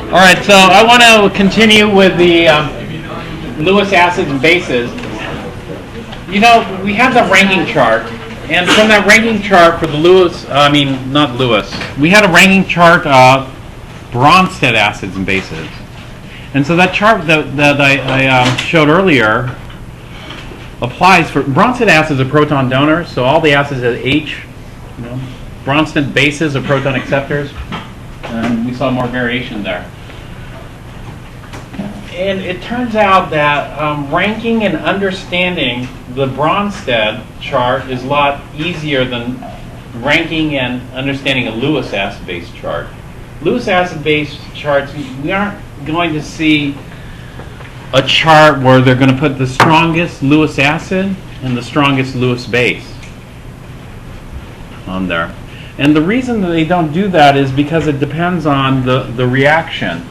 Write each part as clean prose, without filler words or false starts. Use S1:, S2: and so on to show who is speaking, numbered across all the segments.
S1: All right, so I want to continue with the Lewis acids and bases. You know, we have the ranking chart, and from that ranking chart for the we had a ranking chart of Bronsted acids and bases. And so that chart that I showed earlier applies for Bronsted acids are proton donors, so all the acids at H, Bronsted bases are proton acceptors, and we saw more variation there. And it turns out that ranking and understanding the Bronsted chart is a lot easier than ranking and understanding a Lewis acid-base chart. Lewis acid-base charts, we aren't going to see a chart where they're going to put the strongest Lewis acid and the strongest Lewis base on there. And the reason that they don't do that is because it depends on the reaction.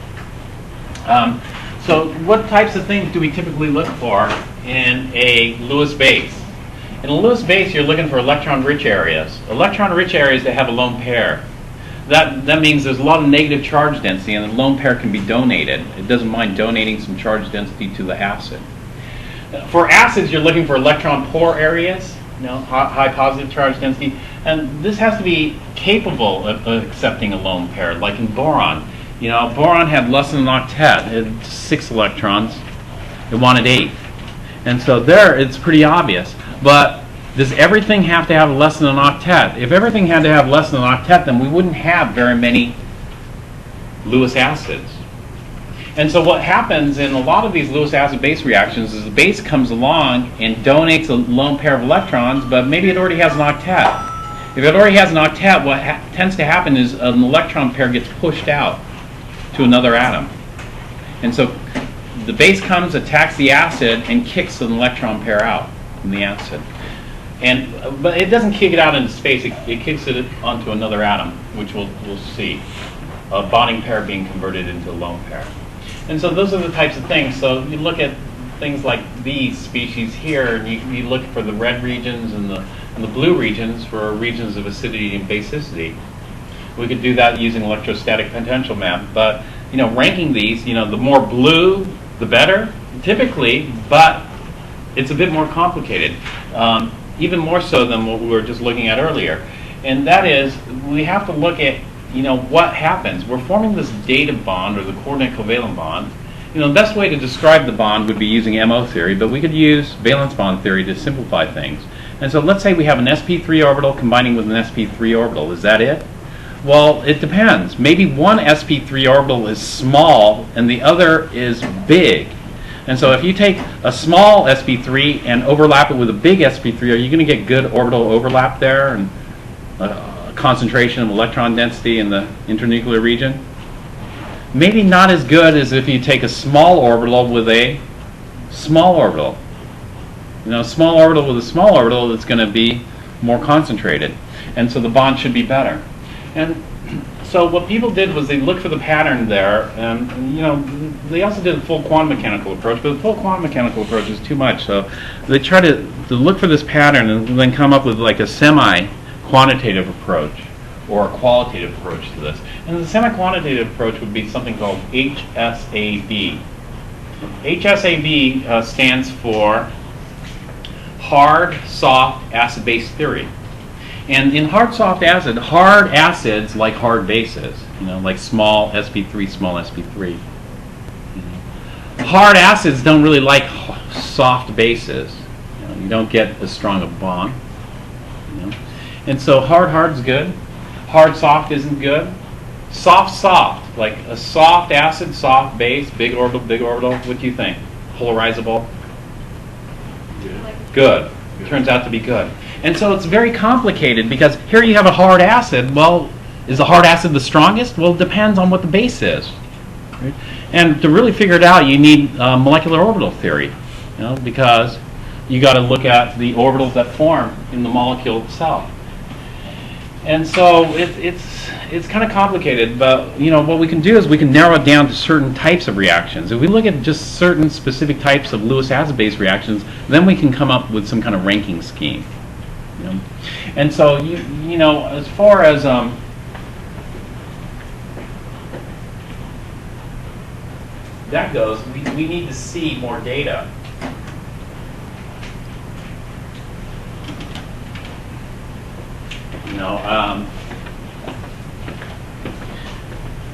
S1: So what types of things do we typically look for in a Lewis base? In a Lewis base, you're looking for electron-rich areas. Electron-rich areas that have a lone pair. That means there's a lot of negative charge density, and the lone pair can be donated. It doesn't mind donating some charge density to the acid. For acids, you're looking for electron-poor areas, high positive charge density, and this has to be capable of accepting a lone pair, like in boron. Boron had less than an octet. It had 6 electrons. It wanted 8. And so there, it's pretty obvious. But does everything have to have less than an octet? If everything had to have less than an octet, then we wouldn't have very many Lewis acids. And so what happens in a lot of these Lewis acid-base reactions is the base comes along and donates a lone pair of electrons, but maybe it already has an octet. If it already has an octet, what tends to happen is an electron pair gets pushed out to another atom. And so the base comes, attacks the acid, and kicks an electron pair out from the acid. But it doesn't kick it out into space, it kicks it onto another atom, which we'll see. A bonding pair being converted into a lone pair. And so those are the types of things. So you look at things like these species here, and you look for the red regions and the blue regions for regions of acidity and basicity. We could do that using electrostatic potential map, but ranking these, the more blue, the better, typically, but it's a bit more complicated, even more so than what we were just looking at earlier. And that is, we have to look at, what happens. We're forming this dative bond, or the coordinate covalent bond. The best way to describe the bond would be using MO theory, but we could use valence bond theory to simplify things. And so let's say we have an sp3 orbital combining with an sp3 orbital. Is that it? Well, it depends. Maybe one sp3 orbital is small and the other is big. And so if you take a small sp3 and overlap it with a big sp3, are you going to get good orbital overlap there and a concentration of electron density in the internuclear region? Maybe not as good as if you take a small orbital with a small orbital. Small orbital with a small orbital, it's going to be more concentrated. And so the bond should be better. And so what people did was they looked for the pattern there, and they also did a full quantum mechanical approach, but the full quantum mechanical approach is too much. So they try to look for this pattern and then come up with like a semi-quantitative approach or a qualitative approach to this. And the semi-quantitative approach would be something called HSAB. HSAB stands for hard, soft, acid-base theory. And in hard acids like hard bases, like small sp3, small sp3. Hard acids don't really like soft bases. You don't get as strong a bond. And so hard's good. Hard soft isn't good. Soft, like a soft acid, soft base, big orbital. What do you think? Polarizable? Good. Turns out to be good. And so it's very complicated because here you have a hard acid. Well, is the hard acid the strongest? Well, it depends on what the base is. Right? And to really figure it out, you need molecular orbital theory, because you got to look at the orbitals that form in the molecule itself. And so it's kind of complicated, but what we can do is we can narrow it down to certain types of reactions. If we look at just certain specific types of Lewis acid-base reactions, then we can come up with some kind of ranking scheme. And so as far as that goes, we need to see more data.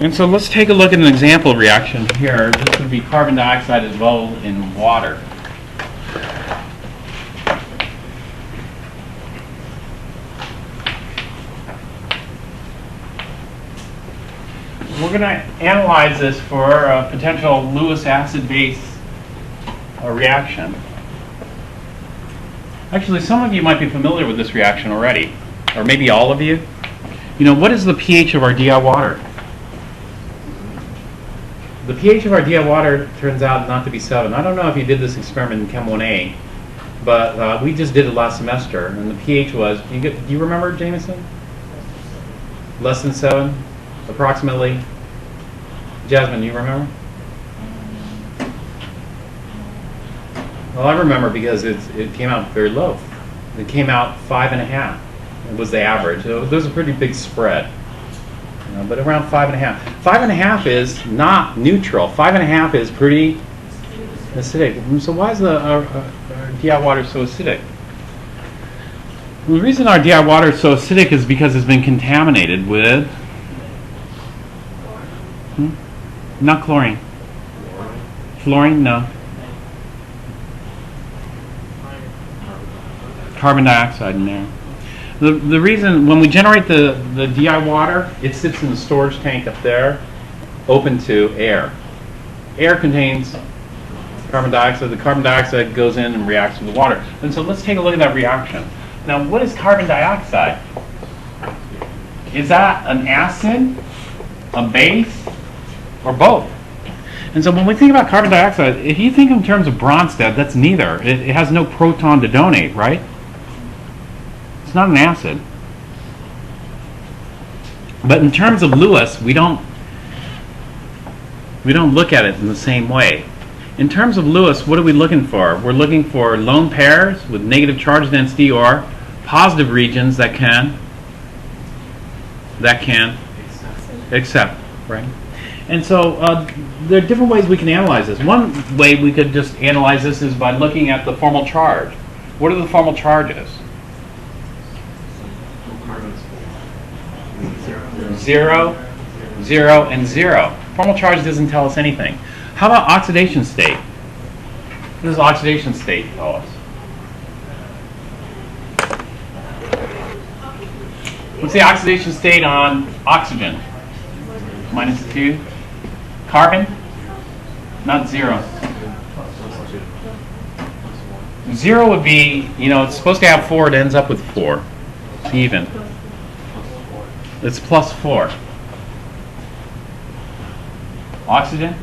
S1: And so let's take a look at an example reaction here. This would be carbon dioxide dissolved in water. We're going to analyze this for a potential Lewis acid-base reaction. Actually, some of you might be familiar with this reaction already, or maybe all of you. What is the pH of our DI water? The pH of our DI water turns out not to be 7. I don't know if you did this experiment in Chem 1A, but we just did it last semester, and the pH was, do you remember, Jameson? Less than 7, approximately. Jasmine, you remember? Well, I remember because it came out very low. It came out 5.5. It was the average. So there's a pretty big spread, but around 5.5. 5.5 is not neutral. 5.5 is pretty acidic. So why is our DI water so acidic? Well, the reason our DI water is so acidic is because it's been contaminated with not chlorine. Fluorine, no. Carbon dioxide in there. The reason, when we generate the DI water, it sits in the storage tank up there, open to air. Air contains carbon dioxide. The carbon dioxide goes in and reacts with the water. And so let's take a look at that reaction. Now, what is carbon dioxide? Is that an acid, a base, or both? And so when we think about carbon dioxide, if you think in terms of Bronsted, that's neither. It has no proton to donate, right? It's not an acid. But in terms of Lewis, we don't look at it in the same way. In terms of Lewis, what are we looking for? We're looking for lone pairs with negative charge density or positive regions that can accept, right? And so there are different ways we can analyze this. One way we could just analyze this is by looking at the formal charge. What are the formal charges? 0, 0, and 0. Formal charge doesn't tell us anything. How about oxidation state? What does oxidation state tell us? What's the oxidation state on oxygen? -2. Carbon? Not 0. 0 would be, it's supposed to have 4, it ends up with 4. It's even. It's +4. Oxygen?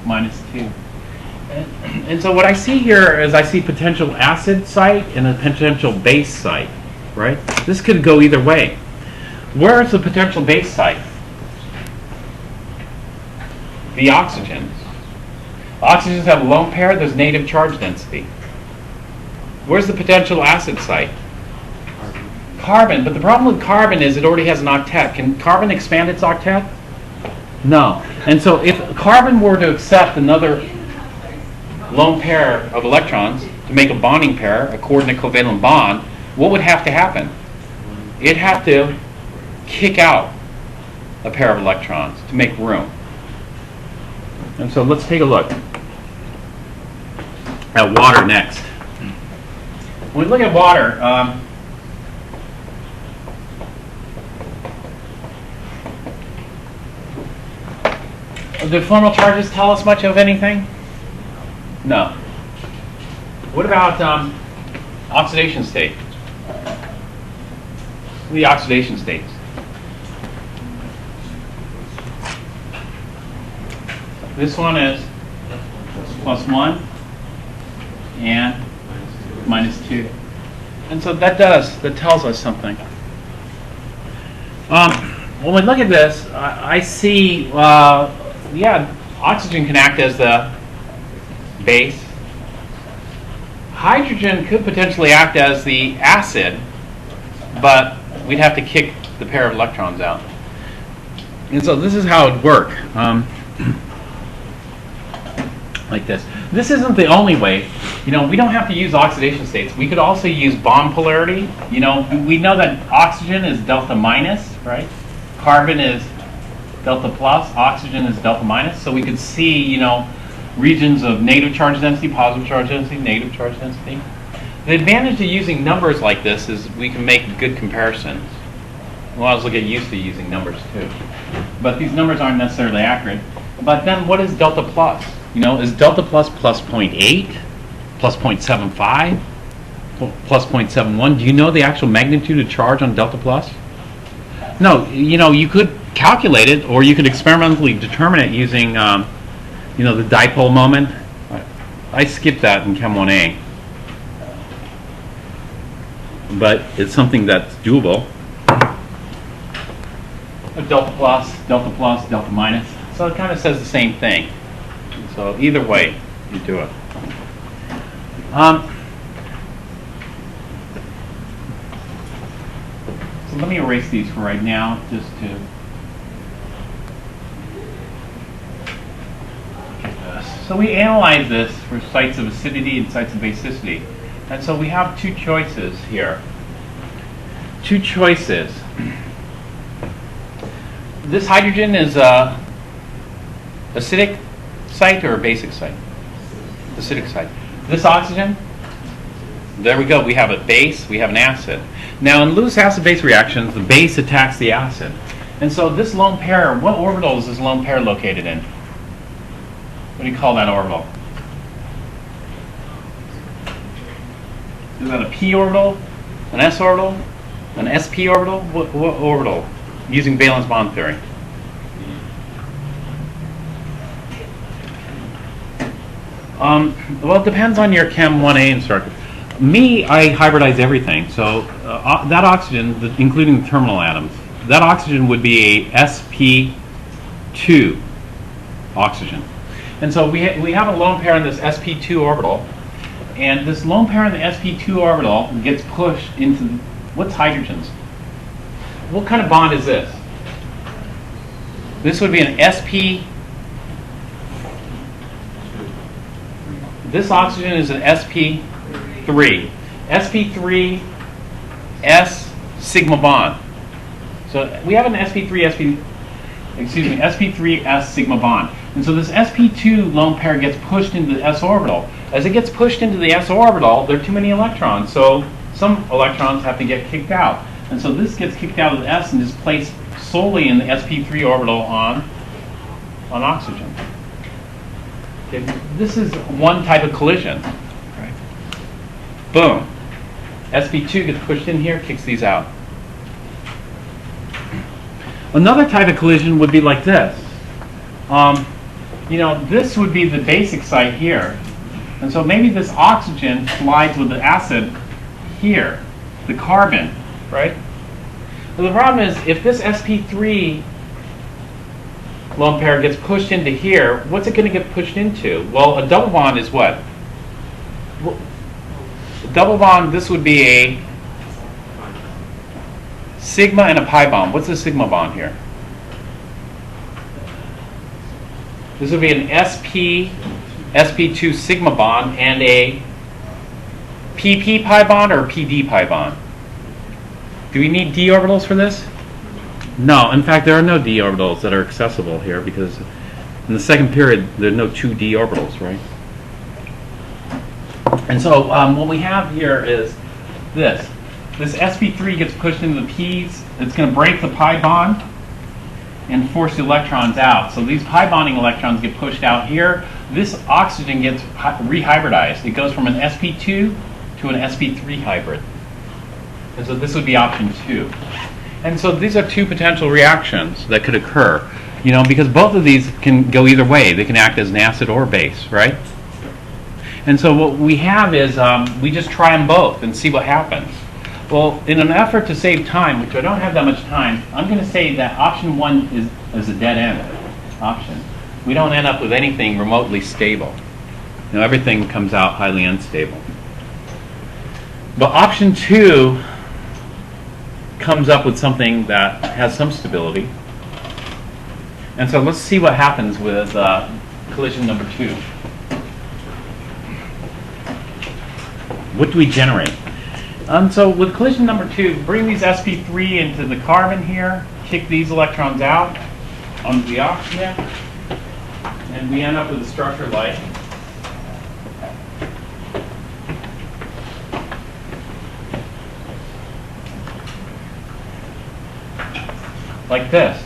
S1: -2. And so what I see here is I see potential acid site and a potential base site, right? This could go either way. Where is the potential base site? The oxygens. Oxygens have a lone pair, there's negative charge density. Where's the potential acid site? Carbon. But the problem with carbon is it already has an octet. Can carbon expand its octet? No. And so if carbon were to accept another lone pair of electrons to make a bonding pair, a coordinate covalent bond, what would have to happen? It'd have to kick out a pair of electrons to make room. And so let's take a look at water next. When we look at water, do formal charges tell us much of anything? No. What about oxidation state? The oxidation states. This one is +1 and -2. And so that tells us something. When we look at this, I see, oxygen can act as the base. Hydrogen could potentially act as the acid, but we'd have to kick the pair of electrons out. And so this is how it would work. like this. This isn't the only way. You know, we don't have to use oxidation states. We could also use bond polarity. You know, we know that oxygen is delta minus, right? Carbon is delta plus, oxygen is delta minus. So we could see, you know, regions of negative charge density, positive charge density, negative charge density. The advantage of using numbers like this is we can make good comparisons. We'll also get used to using numbers too. But these numbers aren't necessarily accurate. But then what is delta plus? You know, is delta plus plus 0.8, plus 0.75, plus 0.71? Do you know the actual magnitude of charge on delta plus? No, you know, you could calculate it, or you could experimentally determine it using, you know, the dipole moment. I skipped that in Chem 1A. But it's something that's doable. Delta plus, delta minus. So it kind of says the same thing. So either way, you do it. So let me erase these for right now, just to get this. So we analyze this for sites of acidity and sites of basicity. And so we have two choices here. Two choices. This hydrogen is a acidic site or a basic site? Acidic site. This oxygen, there we go. We have a base, we have an acid. Now in Lewis acid-base reactions, the base attacks the acid. And so this lone pair, what orbital is this lone pair located in? What do you call that orbital? Is that a p orbital, an s orbital, an sp orbital? What orbital? Using valence bond theory. Well, it depends on your Chem 1A instructor. Me, I hybridize everything. So that oxygen, including the terminal atoms, that oxygen would be a sp2 oxygen. And so we have a lone pair in this sp2 orbital. And this lone pair in the sp2 orbital gets pushed into, what's hydrogens? What kind of bond is this? This would be an sp. This oxygen is an sp3. sp3 s sigma bond. So we have an sp3 s sigma bond. And so this sp2 lone pair gets pushed into the s orbital. As it gets pushed into the s orbital, there are too many electrons. So some electrons have to get kicked out. And so this gets kicked out of the s and is placed solely in the sp3 orbital on oxygen. Okay, this is one type of collision. Right. Boom. sp2 gets pushed in here, kicks these out. Another type of collision would be like this. You know, this would be the basic site here. And so maybe this oxygen slides with the acid here, the carbon, right? Well, the problem is if this sp3 lone pair gets pushed into here, what's it going to get pushed into? Well, a double bond is what? Well, a double bond, this would be a sigma and a pi bond. What's a sigma bond here? This would be an sp2 sigma bond and a pp pi bond or a pd pi bond. Do we need d orbitals for this? No. In fact, there are no d orbitals that are accessible here because in the second period there are no 2 d orbitals, right? And so what we have here is this. This sp3 gets pushed into the p's. It's going to break the pi bond and force the electrons out. So these pi bonding electrons get pushed out here. This oxygen gets rehybridized. It goes from an sp2 to an sp3 hybrid. And so this would be option 2. And so these are two potential reactions that could occur, you know, because both of these can go either way. They can act as an acid or base, right? And so what we have is we just try them both and see what happens. Well, in an effort to save time, which I don't have that much time, I'm going to say that option 1 is a dead end option. We don't end up with anything remotely stable. You know, everything comes out highly unstable. But option 2 comes up with something that has some stability. And so let's see what happens with collision number 2. What do we generate? So with collision number 2, bring these sp3 into the carbon here, kick these electrons out onto the oxygen, and we end up with a structure like this.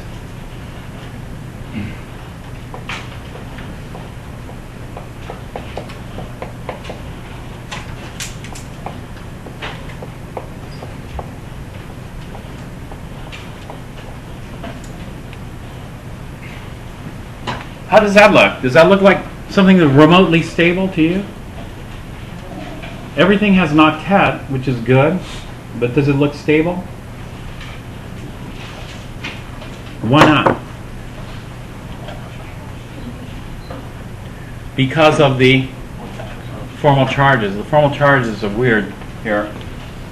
S1: How does that look? Does that look like something that's remotely stable to you? Everything has an octet, which is good, but does it look stable? Why not? Because of the formal charges. The formal charges are weird here.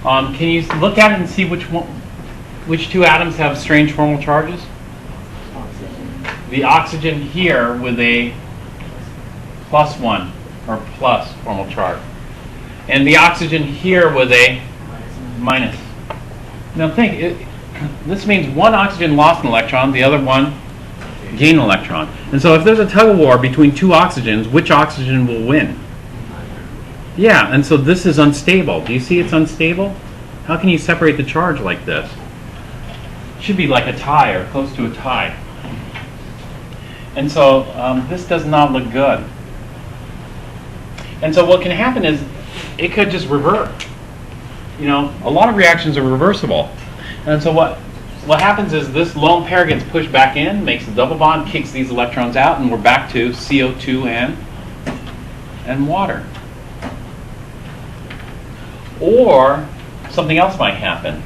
S1: Can you look at it and see which two atoms have strange formal charges? The oxygen here with a +1 or plus formal charge, and the oxygen here with a minus. Now think, this means one oxygen lost an electron, the other one gained an electron. And so if there's a tug of war between two oxygens, which oxygen will win? Yeah, and so this is unstable. Do you see it's unstable? How can you separate the charge like this? It should be like a tie or close to a tie. And so this does not look good. And so what can happen is it could just revert. You know, a lot of reactions are reversible. And so what happens is this lone pair gets pushed back in, makes a double bond, kicks these electrons out, and we're back to CO2 and water. Or something else might happen.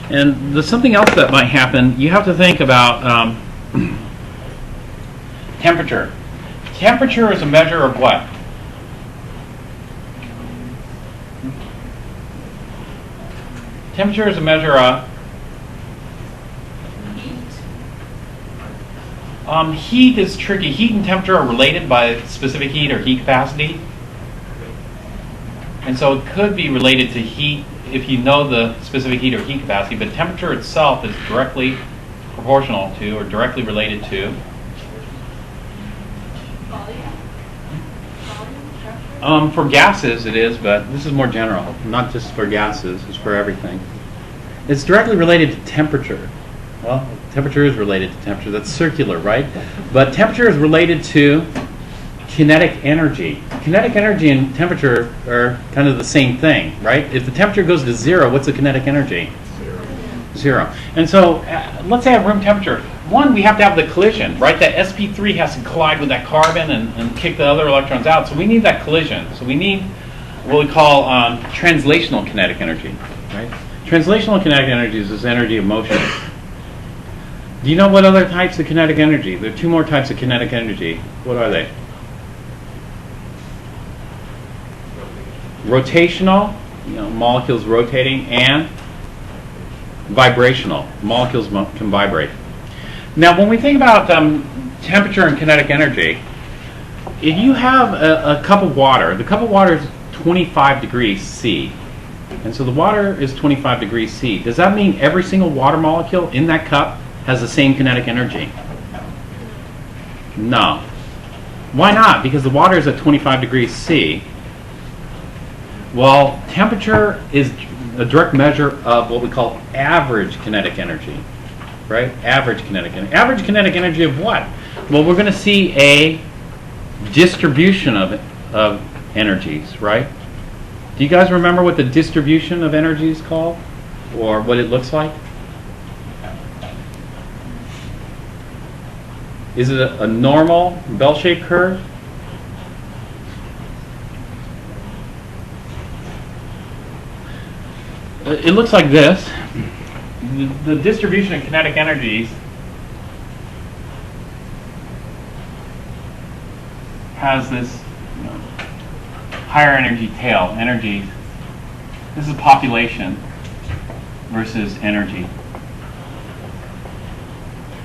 S1: And the something else that might happen, you have to think about temperature. Temperature is a measure of what? Temperature is a measure of heat is tricky. Heat and temperature are related by specific heat or heat capacity. And so it could be related to heat if you know the specific heat or heat capacity, but temperature itself is directly proportional to or directly related to for gases it is, but this is more general, not just for gases, it's for everything. It's directly related to temperature. Well, temperature is related to temperature, that's circular, right? But temperature is related to kinetic energy. Kinetic energy and temperature are kind of the same thing, right? If the temperature goes to 0, what's the kinetic energy? 0. And so let's say at room temperature, one, we have to have the collision, right? That sp3 has to collide with that carbon and kick the other electrons out. So we need that collision. So we need what we call translational kinetic energy, right? Translational kinetic energy is this energy of motion. Do you know what other types of kinetic energy? There are two more types of kinetic energy. What are they? Rotational, molecules rotating, and vibrational. Molecules can vibrate. Now, when we think about temperature and kinetic energy, if you have a cup of water, the cup of water is 25 degrees C. And so the water is 25 degrees C. Does that mean every single water molecule in that cup has the same kinetic energy? No. Why not? Because the water is at 25 degrees C. Well, temperature is a direct measure of what we call average kinetic energy, right? Average kinetic energy. Average kinetic energy of what? Well, we're going to see a distribution of energies, right? Do you guys remember what the distribution of energy is called, or what it looks like? Is it a normal bell-shaped curve? It looks like this. The distribution of kinetic energies has this higher energy tail. Energy. This is population versus energy.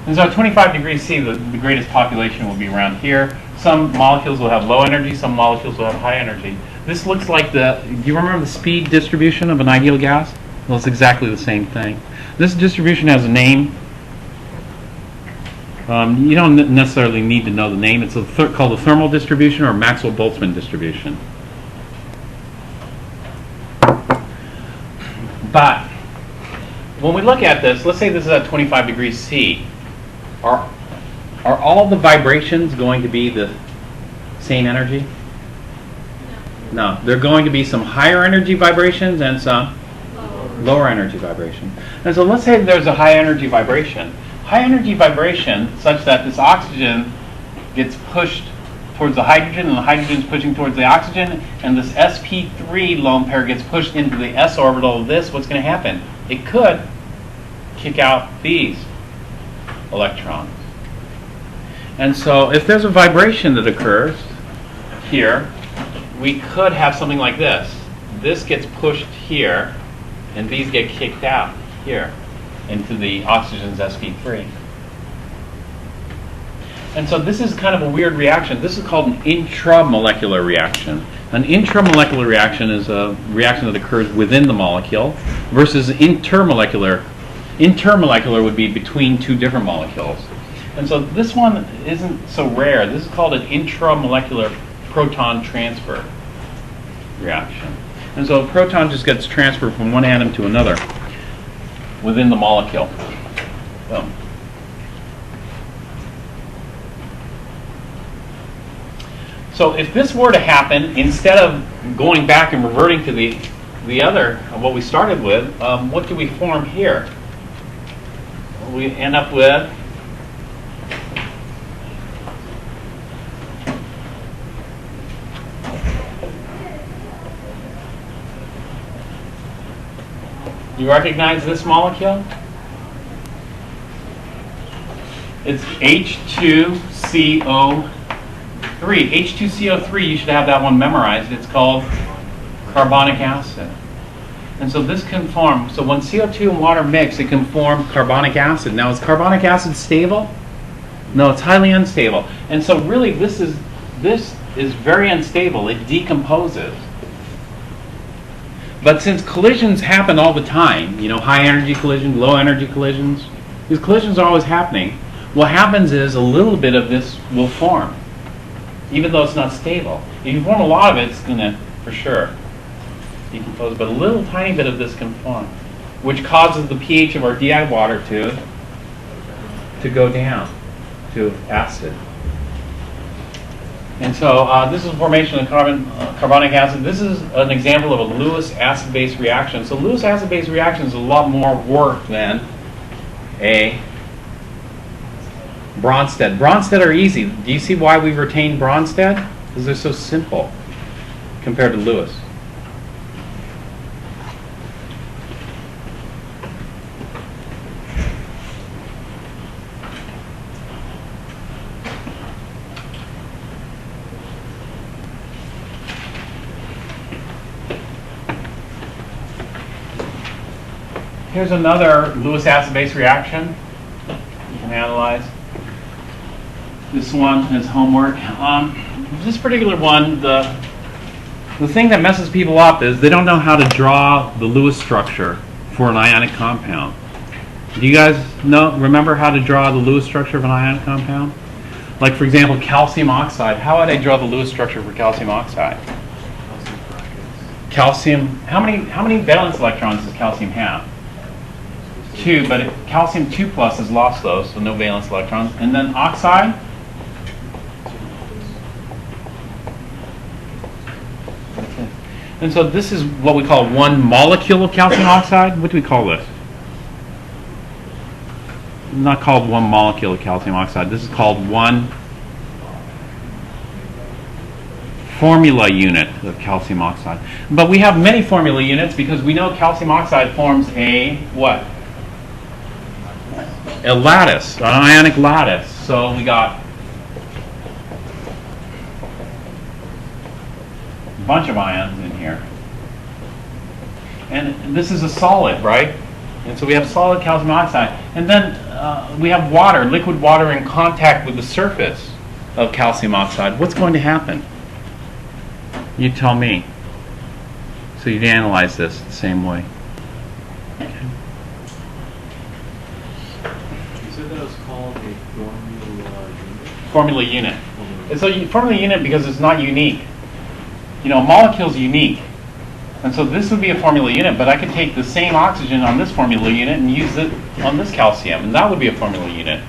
S1: And so at 25 degrees C, the greatest population will be around here. some molecules will have low energy, some molecules will have high energy. This looks like do you remember the speed distribution of an ideal gas? Well, it's exactly the same thing. This distribution has a name. You don't necessarily need to know the name. It's called the thermal distribution or Maxwell-Boltzmann distribution. But when we look at this, let's say this is at 25 degrees C. Are all the vibrations going to be the same energy? No. They're going to be some higher energy vibrations and some lower energy vibration. And so let's say there's a high energy vibration. High energy vibration such that this oxygen gets pushed towards the hydrogen and the hydrogen is pushing towards the oxygen, and this sp3 lone pair gets pushed into the s orbital of this. What's going to happen? It could kick out these electrons. And so if there's a vibration that occurs here, we could have something like this. This gets pushed here, and these get kicked out here into the oxygen's sp3. And so this is kind of a weird reaction. This is called an intramolecular reaction. An intramolecular reaction is a reaction that occurs within the molecule versus intermolecular. Intermolecular would be between two different molecules. And so this one isn't so rare. This is called an intramolecular proton transfer reaction. And so a proton just gets transferred from one atom to another within the molecule. So if this were to happen, instead of going back and reverting to the other, what we started with, what do we form here? We end up with you recognize this molecule? It's H2CO3. H2CO3, you should have that one memorized. It's called carbonic acid. And so this can form, so when CO2 and water mix, it can form carbonic acid. Now, is carbonic acid stable? No, it's highly unstable. And so really this is very unstable. It decomposes. But since collisions happen all the time, you know, high energy collisions, low energy collisions, these collisions are always happening. What happens is a little bit of this will form, even though it's not stable. If you form a lot of it, it's going to, for sure, decompose. But a little tiny bit of this can form, which causes the pH of our DI water to go down to acid. And so this is a formation of carbonic acid. This is an example of a Lewis acid-base reaction. So Lewis acid-base reaction is a lot more work than a Bronsted. Bronsted are easy. Do you see why we've retained Bronsted? Because they're so simple compared to Lewis. Here's another Lewis acid-base reaction you can analyze. This one is homework. This particular one, the thing that messes people up is they don't know how to draw the Lewis structure for an ionic compound. Do you guys remember how to draw the Lewis structure of an ionic compound? Like, for example, calcium oxide. How would I draw the Lewis structure for calcium oxide? Calcium, how many valence electrons does calcium have? 2, but calcium 2+ has lost those, so no valence electrons. And then oxide? And so this is what we call one molecule of calcium oxide. What do we call this? Not called one molecule of calcium oxide. This is called one formula unit of calcium oxide. But we have many formula units because we know calcium oxide forms a what? A lattice, an ionic lattice. So we got a bunch of ions in here. And this is a solid, right? And so we have solid calcium oxide. And then we have water, liquid water in contact with the surface of calcium oxide, what's going to happen? You tell me. So you'd analyze this the same way. Okay.
S2: You said that was called a formula unit?
S1: Formula unit. It's a formula unit because it's not unique. You know, a molecule's unique. And so this would be a formula unit, but I could take the same oxygen on this formula unit and use it on this calcium, and that would be a formula unit.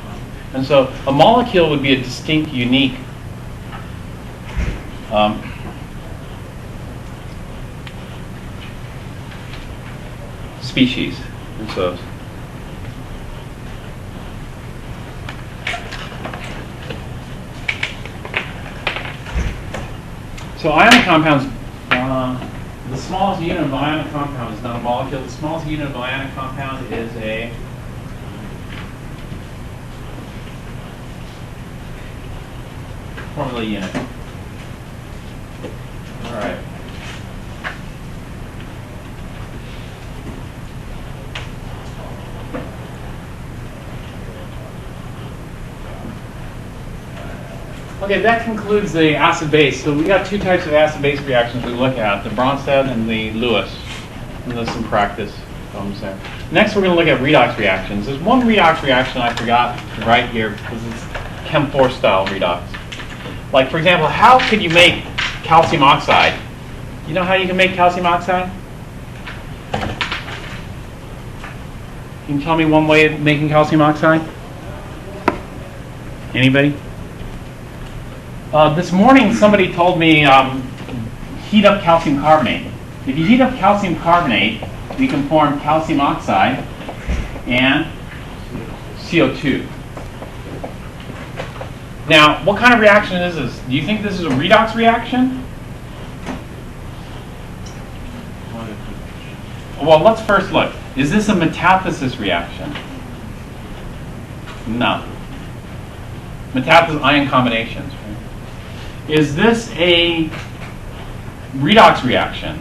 S1: And so a molecule would be a distinct, unique species. And so ionic compounds, the smallest unit of ionic compound is not a molecule. The smallest unit of ionic compound is a formula unit. All right. Okay, that concludes the acid-base. So we got two types of acid-base reactions we look at, the Bronsted and the Lewis. And there's some practice problems there. Next, we're going to look at redox reactions. There's one redox reaction I forgot right here because it's Chem 4 style redox. Like, for example, how could you make calcium oxide? You know how you can make calcium oxide? Can you tell me one way of making calcium oxide? Anybody? This morning somebody told me heat up calcium carbonate. If you heat up calcium carbonate, we can form calcium oxide and CO2. Now, what kind of reaction is this? Do you think this is a redox reaction? Well, let's first look. Is this a metathesis reaction? No. Metathesis ion combinations. Is this a redox reaction?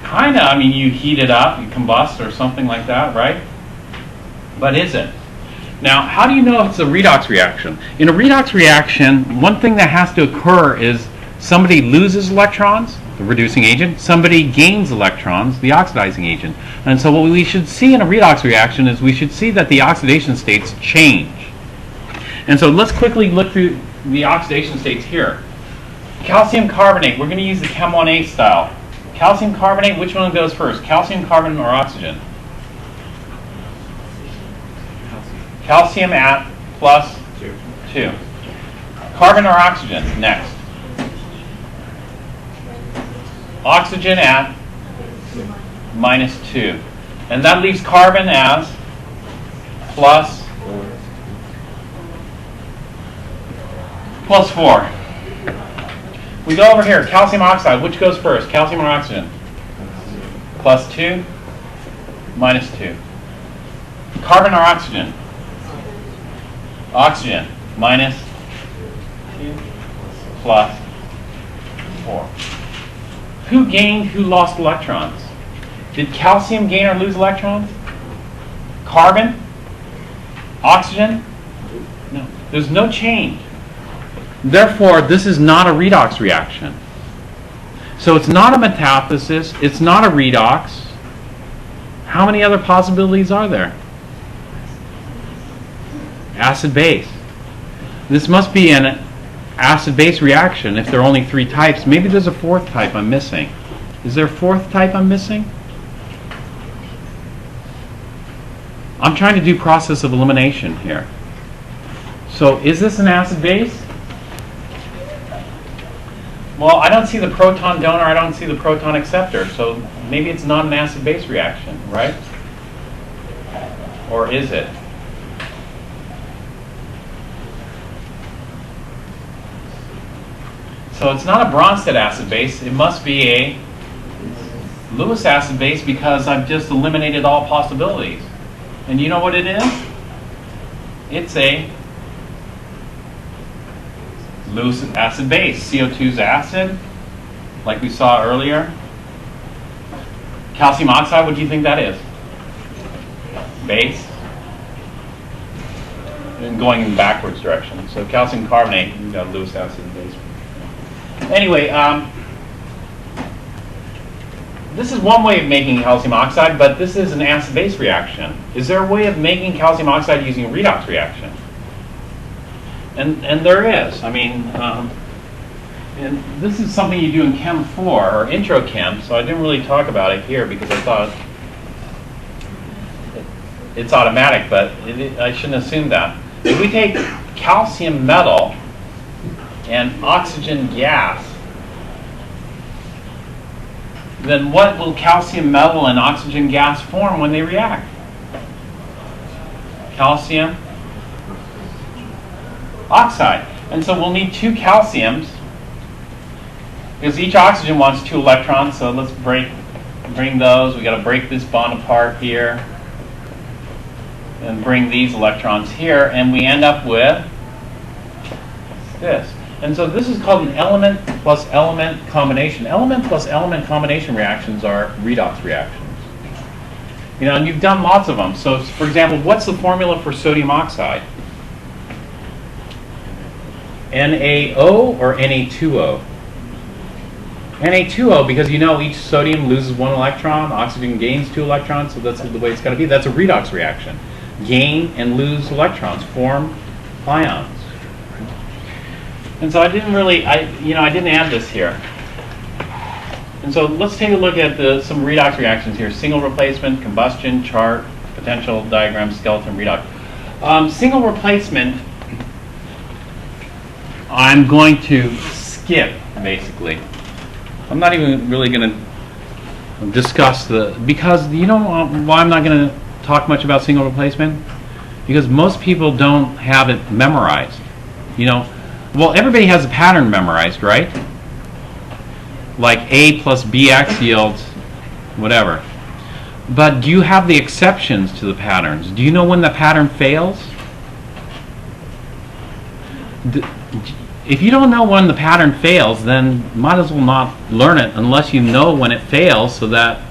S1: Kind of. I mean, you heat it up, you combust or something like that, right? But is it? Now, how do you know if it's a redox reaction? In a redox reaction, one thing that has to occur is somebody loses electrons, the reducing agent, somebody gains electrons, the oxidizing agent. And so what we should see in a redox reaction is we should see that the oxidation states change. And so let's quickly look through the oxidation states here. Calcium carbonate, we're going to use the Chem 1A style. Calcium carbonate, which one goes first? Calcium, carbon, or oxygen? Calcium at plus 2. Carbon or oxygen next? Oxygen at minus 2. And that leaves carbon as plus 4. We go over here, calcium oxide, which goes first, calcium or oxygen? Plus 2, minus 2. Carbon or oxygen? Oxygen, minus 2, plus 4. Who gained, who lost electrons? Did calcium gain or lose electrons? Carbon? Oxygen? No, there's no change. Therefore, this is not a redox reaction. So it's not a metathesis, it's not a redox. How many other possibilities are there? Acid-base. This must be an acid-base reaction if there are only 3 types. Maybe there's a 4th type I'm missing. Is there a 4th type I'm missing? I'm trying to do process of elimination here. So is this an acid-base? Well, I don't see the proton donor, I don't see the proton acceptor, so maybe it's not an acid-base reaction, right? Or is it? So it's not a Bronsted acid-base, it must be a Lewis acid-base because I've just eliminated all possibilities. And you know what it is? It's a Lewis acid base. CO2 is acid, like we saw earlier. Calcium oxide, what do you think that is? Base. and going in backwards direction. So calcium carbonate, you've got Lewis acid and base. Anyway, this is one way of making calcium oxide, but this is an acid-base reaction. Is there a way of making calcium oxide using a redox reaction? And there is. I mean, and this is something you do in Chem 4 or Intro Chem, so I didn't really talk about it here because I thought it's automatic, but I shouldn't assume that. If we take calcium metal and oxygen gas, then what will calcium metal and oxygen gas form when they react? Calcium oxide. And so we'll need 2 calciums because each oxygen wants 2 electrons. So let's bring those. We got to break this bond apart here and bring these electrons here, and we end up with this. And so this is called an element plus element combination. Element plus element combination reactions are redox reactions. You know, and you've done lots of them. So, for example, what's the formula for sodium oxide? NaO or Na2O? Na2O, because you know each sodium loses 1 electron, oxygen gains 2 electrons, so that's the way it's got to be. That's a redox reaction. Gain and lose electrons, form ions. And so I didn't really, I didn't add this here. And so let's take a look at some redox reactions here. Single replacement, combustion, chart, potential diagram, skeleton, redox. Single replacement, I'm going to skip, basically. I'm not even really going to discuss because you know why I'm not going to talk much about single replacement? Because most people don't have it memorized. You know, well, everybody has a pattern memorized, right? Like A plus BX yields whatever. But do you have the exceptions to the patterns? Do you know when the pattern fails? If you don't know when the pattern fails, then might as well not learn it unless you know when it fails so that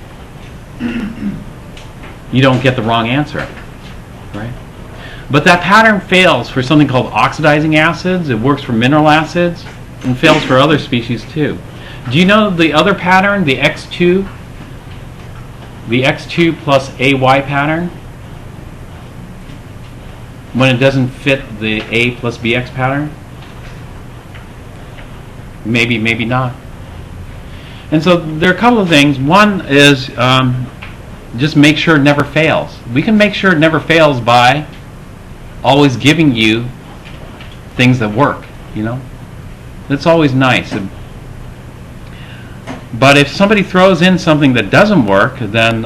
S1: you don't get the wrong answer, right? But that pattern fails for something called oxidizing acids. It works for mineral acids and fails for other species too. Do you know the other pattern, the X2? The X2 plus AY pattern? When it doesn't fit the A plus BX pattern? Maybe, maybe not. And so there are a couple of things. One is just make sure it never fails. We can make sure it never fails by always giving you things that work, you know? That's always nice. But if somebody throws in something that doesn't work, then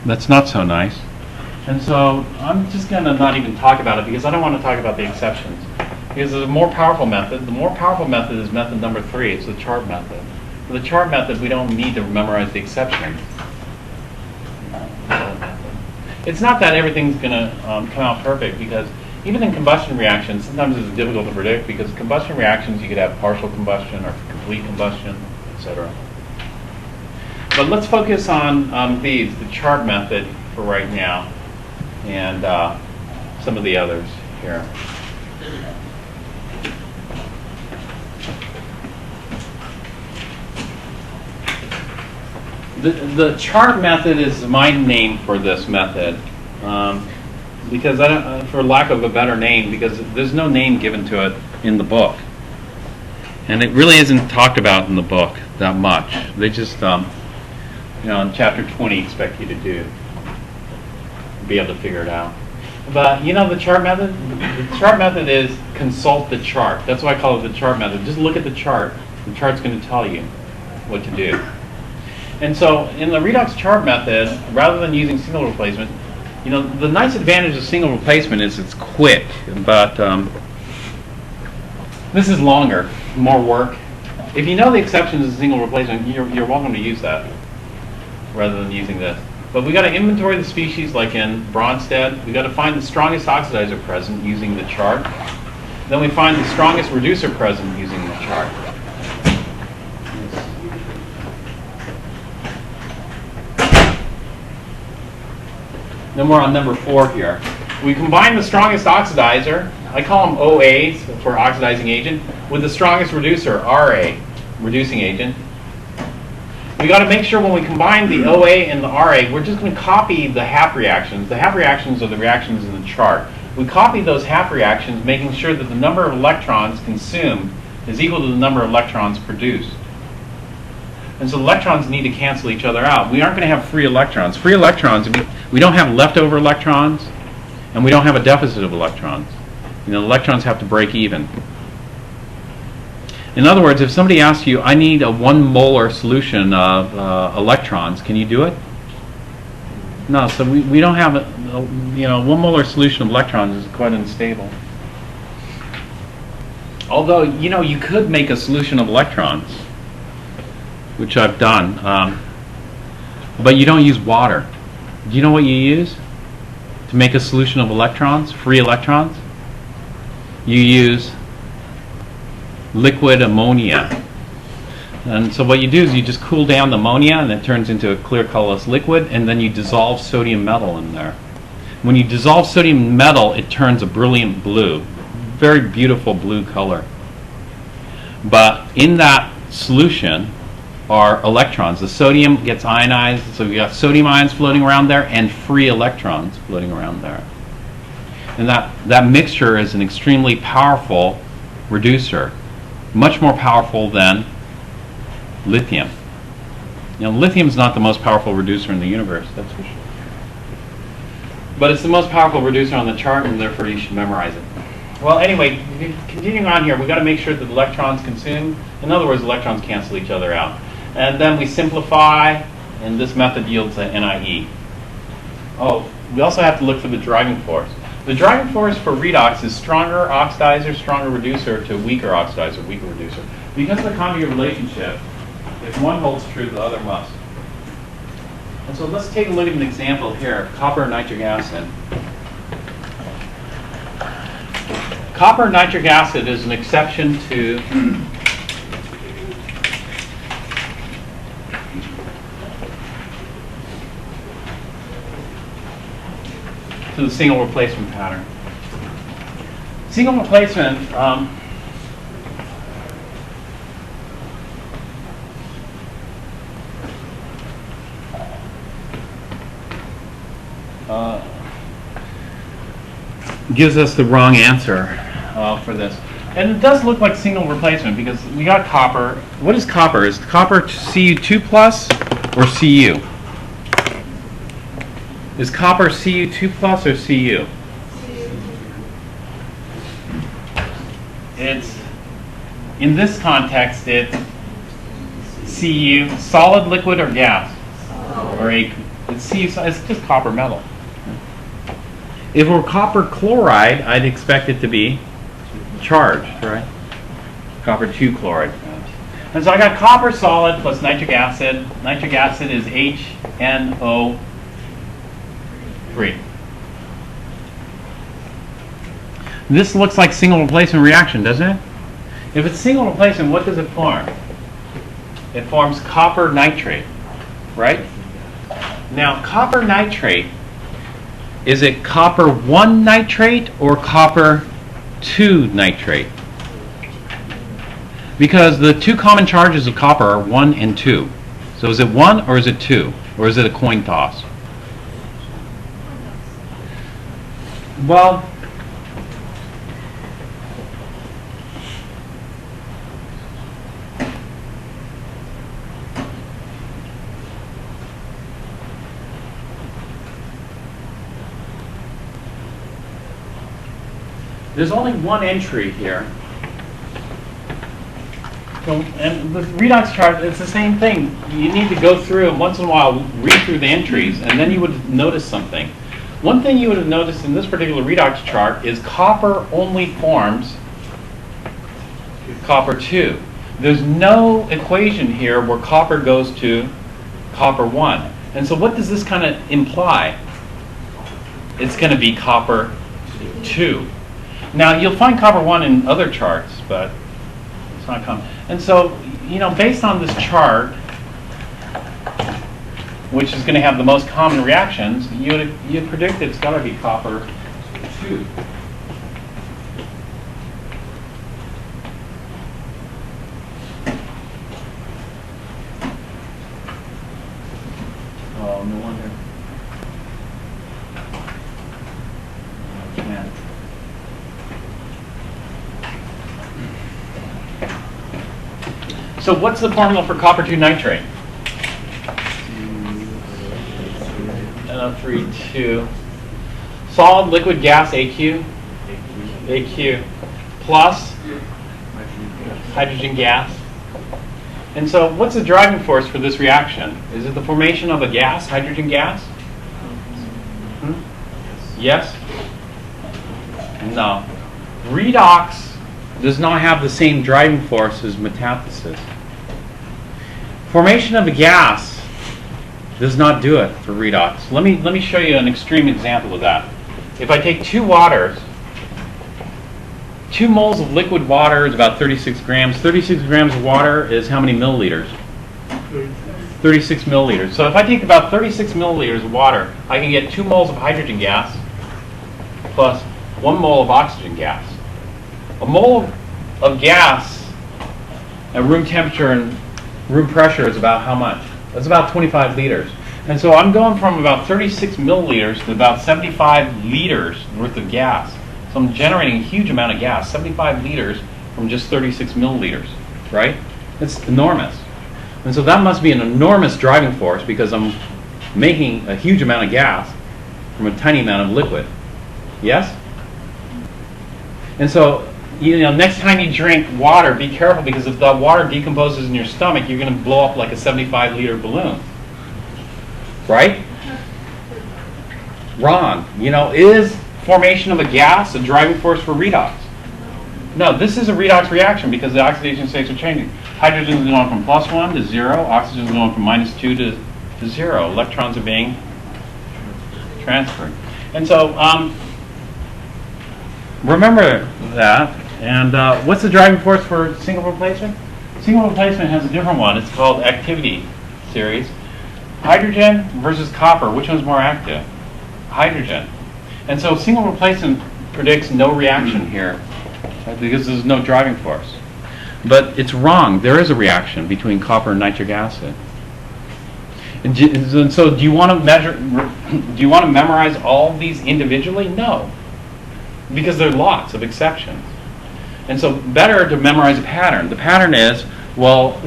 S1: that's not so nice. And so I'm just going to not even talk about it because I don't want to talk about the exceptions. Because there's a more powerful method. The more powerful method is method number 3. It's the chart method. For the chart method, we don't need to memorize the exceptions. It's not that everything's going to come out perfect because even in combustion reactions, sometimes it's difficult to predict because combustion reactions, you could have partial combustion or complete combustion, etc. But let's focus on the chart method for right now and some of the others here. The chart method is my name for this method because I don't, for lack of a better name, because there's no name given to it in the book, and it really isn't talked about in the book that much. They just, in chapter 20, expect you to be able to figure it out. But the chart method. The chart method is consult the chart. That's why I call it the chart method. Just look at the chart. The chart's going to tell you what to do. And so in the redox chart method, rather than using single replacement, the nice advantage of single replacement is it's quick, but this is longer, more work. If you know the exceptions of single replacement, you're welcome to use that rather than using this. But we got to inventory the species like in Bronsted. We got to find the strongest oxidizer present using the chart. Then we find the strongest reducer present using the chart. Then we're on number 4 here. We combine the strongest oxidizer, I call them OAs for oxidizing agent, with the strongest reducer, RA, reducing agent. We got to make sure when we combine the OA and the RA, we're just going to copy the half reactions. The half reactions are the reactions in the chart. We copy those half reactions, making sure that the number of electrons consumed is equal to the number of electrons produced. And so electrons need to cancel each other out. We aren't going to have free electrons. Free electrons, we don't have leftover electrons, and we don't have a deficit of electrons. You know, electrons have to break even. In other words, if somebody asks you, I need a 1 molar solution of electrons, can you do it? No, so we don't have a 1 molar solution of electrons is quite unstable. Although, you could make a solution of electrons, which I've done, but you don't use water. Do you know what you use to make a solution of electrons, free electrons? You use liquid ammonia. And so what you do is you just cool down the ammonia and it turns into a clear colorless liquid, and then you dissolve sodium metal in there. When you dissolve sodium metal, it turns a brilliant blue, very beautiful blue color. But in that solution are electrons. The sodium gets ionized, so you got sodium ions floating around there and free electrons floating around there. And that mixture is an extremely powerful reducer, much more powerful than lithium. Lithium is not the most powerful reducer in the universe, that's for sure. But it's the most powerful reducer on the chart, and therefore you should memorize it. Well, anyway, continuing on here, we've got to make sure that the electrons consume. In other words, electrons cancel each other out. And then we simplify, and this method yields an NIE. Oh, we also have to look for the driving force. The driving force for redox is stronger oxidizer, stronger reducer to weaker oxidizer, weaker reducer. Because of the conjugate relationship, if one holds true, the other must. And so let's take a look at an example here, copper and nitric acid. Copper and nitric acid is an exception to the single replacement pattern. Single replacement gives us the wrong answer for this. And it does look like single replacement because we got copper. What is copper? Is copper Cu2 plus or Cu? Is copper Cu2 plus or Cu? It's, in this context, it's Cu, solid, liquid, or gas? Or it's Cu, it's just copper metal. If it were copper chloride, I'd expect it to be charged, right? Copper 2 chloride. And so I got copper solid plus nitric acid. Nitric acid is HNO3. This looks like single replacement reaction, doesn't it? If it's single replacement, what does it form? It forms copper nitrate, right? Now, copper nitrate, is it copper 1 nitrate or copper 2 nitrate? Because the two common charges of copper are 1 and 2. So is it 1 or is it 2? Or is it a coin toss? Well, there's only one entry here. So, and the redox chart, it's the same thing. You need to go through and once in a while read through the entries, and then you would notice something. One thing you would have noticed in this particular redox chart is copper only forms copper 2. There's no equation here where copper goes to copper 1. And so what does this kind of imply? It's going to be copper 2. Now, you'll find copper 1 in other charts, but it's not common. And so, based on this chart, which is going to have the most common reactions, you'd predict it's got to be copper 2. Oh, no wonder. Man. So what's the formula for copper 2 nitrate? NO3 2. Solid, liquid, gas, AQ. AQ. Plus hydrogen gas. And so what's the driving force for this reaction? Is it the formation of a gas, hydrogen gas? Yes? No. Redox does not have the same driving force as metathesis. Formation of a gas does not do it for redox. Let me show you an extreme example of that. If I take 2 waters, 2 moles of liquid water is about 36 grams. 36 grams of water is how many milliliters? 36 milliliters. So if I take about 36 milliliters of water, I can get 2 moles of hydrogen gas plus 1 mole of oxygen gas. A mole of gas at room temperature and room pressure is about how much? That's about 25 liters. And so I'm going from about 36 milliliters to about 75 liters worth of gas. So I'm generating a huge amount of gas, 75 liters from just 36 milliliters, right? It's enormous. And so that must be an enormous driving force because I'm making a huge amount of gas from a tiny amount of liquid. Yes? And so, next time you drink water, be careful because if the water decomposes in your stomach, you're going to blow up like a 75-liter balloon. Right? Wrong. Is formation of a gas a driving force for redox? No, this is a redox reaction because the oxidation states are changing. Hydrogen is going from +1 to 0. Oxygen is going from -2 to 0. Electrons are being transferred. And so, remember that. And what's the driving force for single replacement? Single replacement has a different one. It's called activity series. Hydrogen versus copper. Which one's more active? Hydrogen. And so single replacement predicts no reaction here because there's no driving force. But it's wrong. There is a reaction between copper and nitric acid. And so do you want to measure? Do you want to memorize all of these individually? No, because there are lots of exceptions. And so better to memorize a pattern. The pattern is, well,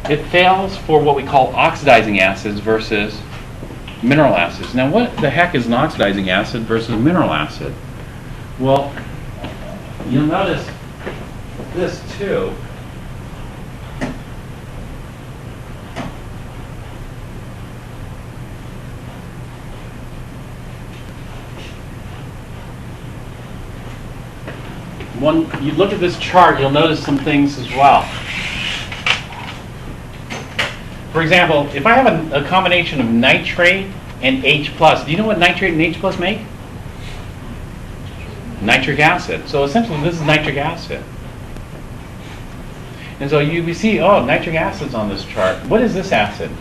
S1: it fails for what we call oxidizing acids versus mineral acids. Now, what the heck is an oxidizing acid versus a mineral acid? Well, you'll notice this too. When you look at this chart, you'll notice some things as well. For example, if I have a combination of nitrate and H+, do you know what nitrate and H+ make? Nitric acid. So essentially this is nitric acid. And so we see, oh, nitric acid's on this chart. What is this acid?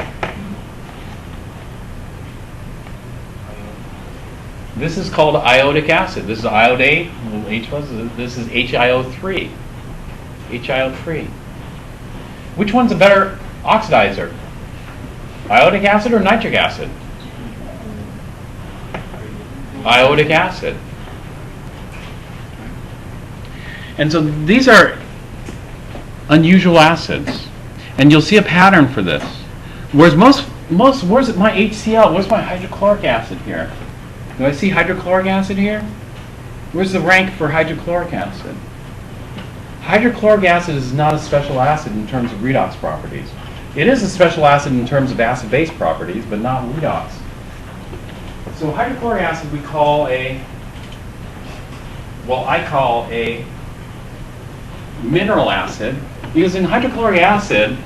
S1: This is called iodic acid. This is iodate, H+, this is HiO3. HiO3. Which one's a better oxidizer? Iodic acid or nitric acid? Iodic acid. And so these are unusual acids. And you'll see a pattern for this. Whereas where's my HCl? Where's my hydrochloric acid here? Do I see hydrochloric acid here? Where's the rank for hydrochloric acid? Hydrochloric acid is not a special acid in terms of redox properties. It is a special acid in terms of acid-base properties, but not redox. So hydrochloric acid I call a mineral acid, because in hydrochloric acid,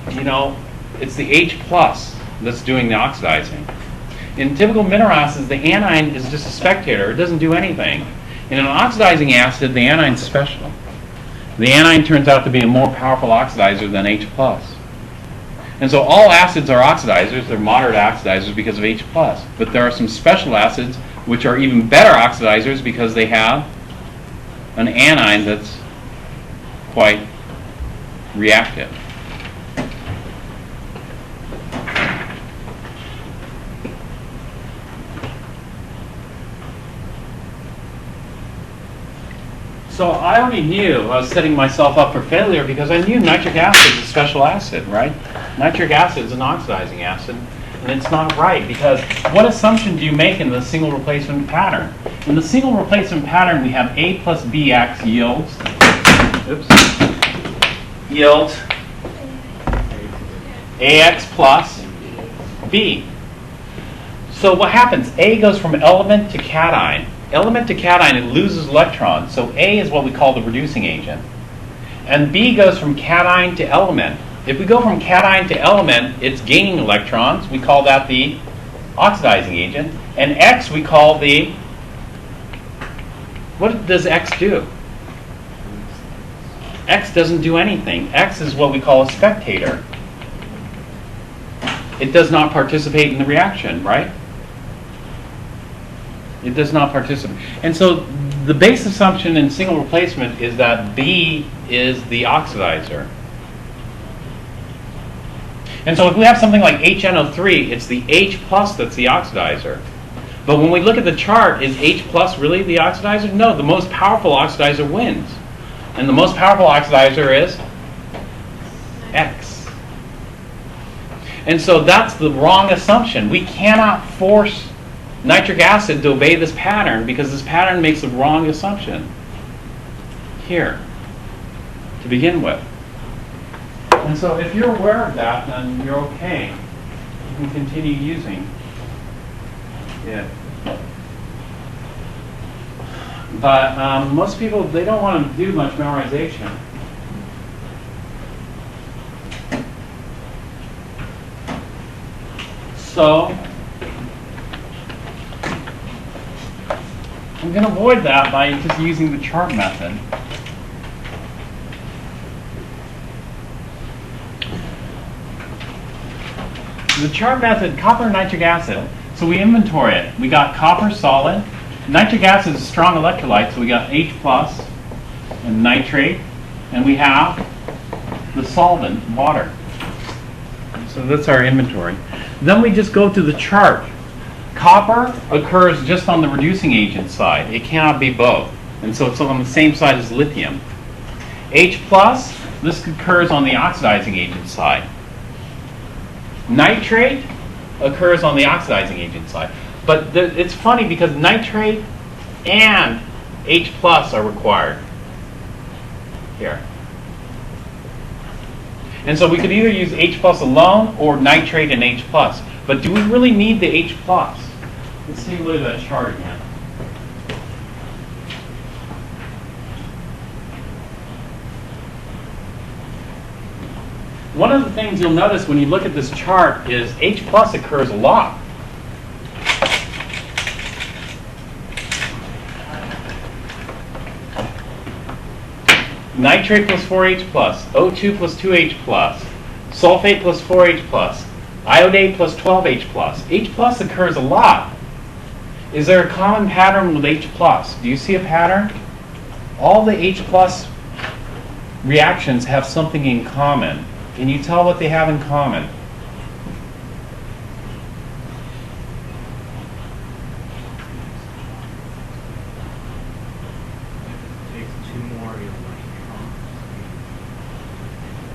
S1: it's the H+ that's doing the oxidizing. In typical mineral acids, the anion is just a spectator. It doesn't do anything. In an oxidizing acid, the anion's special. The anion turns out to be a more powerful oxidizer than H+. And so all acids are oxidizers. They're moderate oxidizers because of H+. But there are some special acids which are even better oxidizers because they have an anion that's quite reactive. So I already knew I was setting myself up for failure because I knew nitric acid is a special acid, right? Nitric acid is an oxidizing acid, and it's not right because what assumption do you make in the single replacement pattern? In the single replacement pattern, we have A plus BX yields, yields AX plus B. So what happens? A goes from element to cation. Element to cation, it loses electrons. So A is what we call the reducing agent. And B goes from cation to element. If we go from cation to element, it's gaining electrons. We call that the oxidizing agent. And X we call the... What does X do? X doesn't do anything. X is what we call a spectator. It does not participate in the reaction, right? It does not participate. And so the base assumption in single replacement is that B is the oxidizer. And so if we have something like HNO3, it's the H plus that's the oxidizer. But when we look at the chart, is H plus really the oxidizer? No, the most powerful oxidizer wins. And the most powerful oxidizer is X. And so that's the wrong assumption. We cannot force nitric acid to obey this pattern because this pattern makes the wrong assumption here to begin with. And so if you're aware of that, then you're okay. You can continue using it. But most people, they don't want to do much memorization. So I'm going to avoid that by just using the chart method. The chart method, copper and nitric acid. So we inventory it. We got copper solid. Nitric acid is a strong electrolyte, so we got H plus and nitrate. And we have the solvent, water. So that's our inventory. Then we just go to the chart. Copper occurs just on the reducing agent side. It cannot be both. And so it's on the same side as lithium. H plus, this occurs on the oxidizing agent side. Nitrate occurs on the oxidizing agent side. But it's funny because nitrate and H plus are required here. And so we could either use H plus alone or nitrate and H plus. But do we really need the H plus? Let's take a look at that chart again. One of the things you'll notice when you look at this chart is H plus occurs a lot. Nitrate plus 4H plus, O2 plus 2H plus, sulfate plus 4H plus, iodate plus 12H plus. H plus occurs a lot. Is there a common pattern with H plus? Do you see a pattern? All the H plus reactions have something in common. Can you tell what they have in common?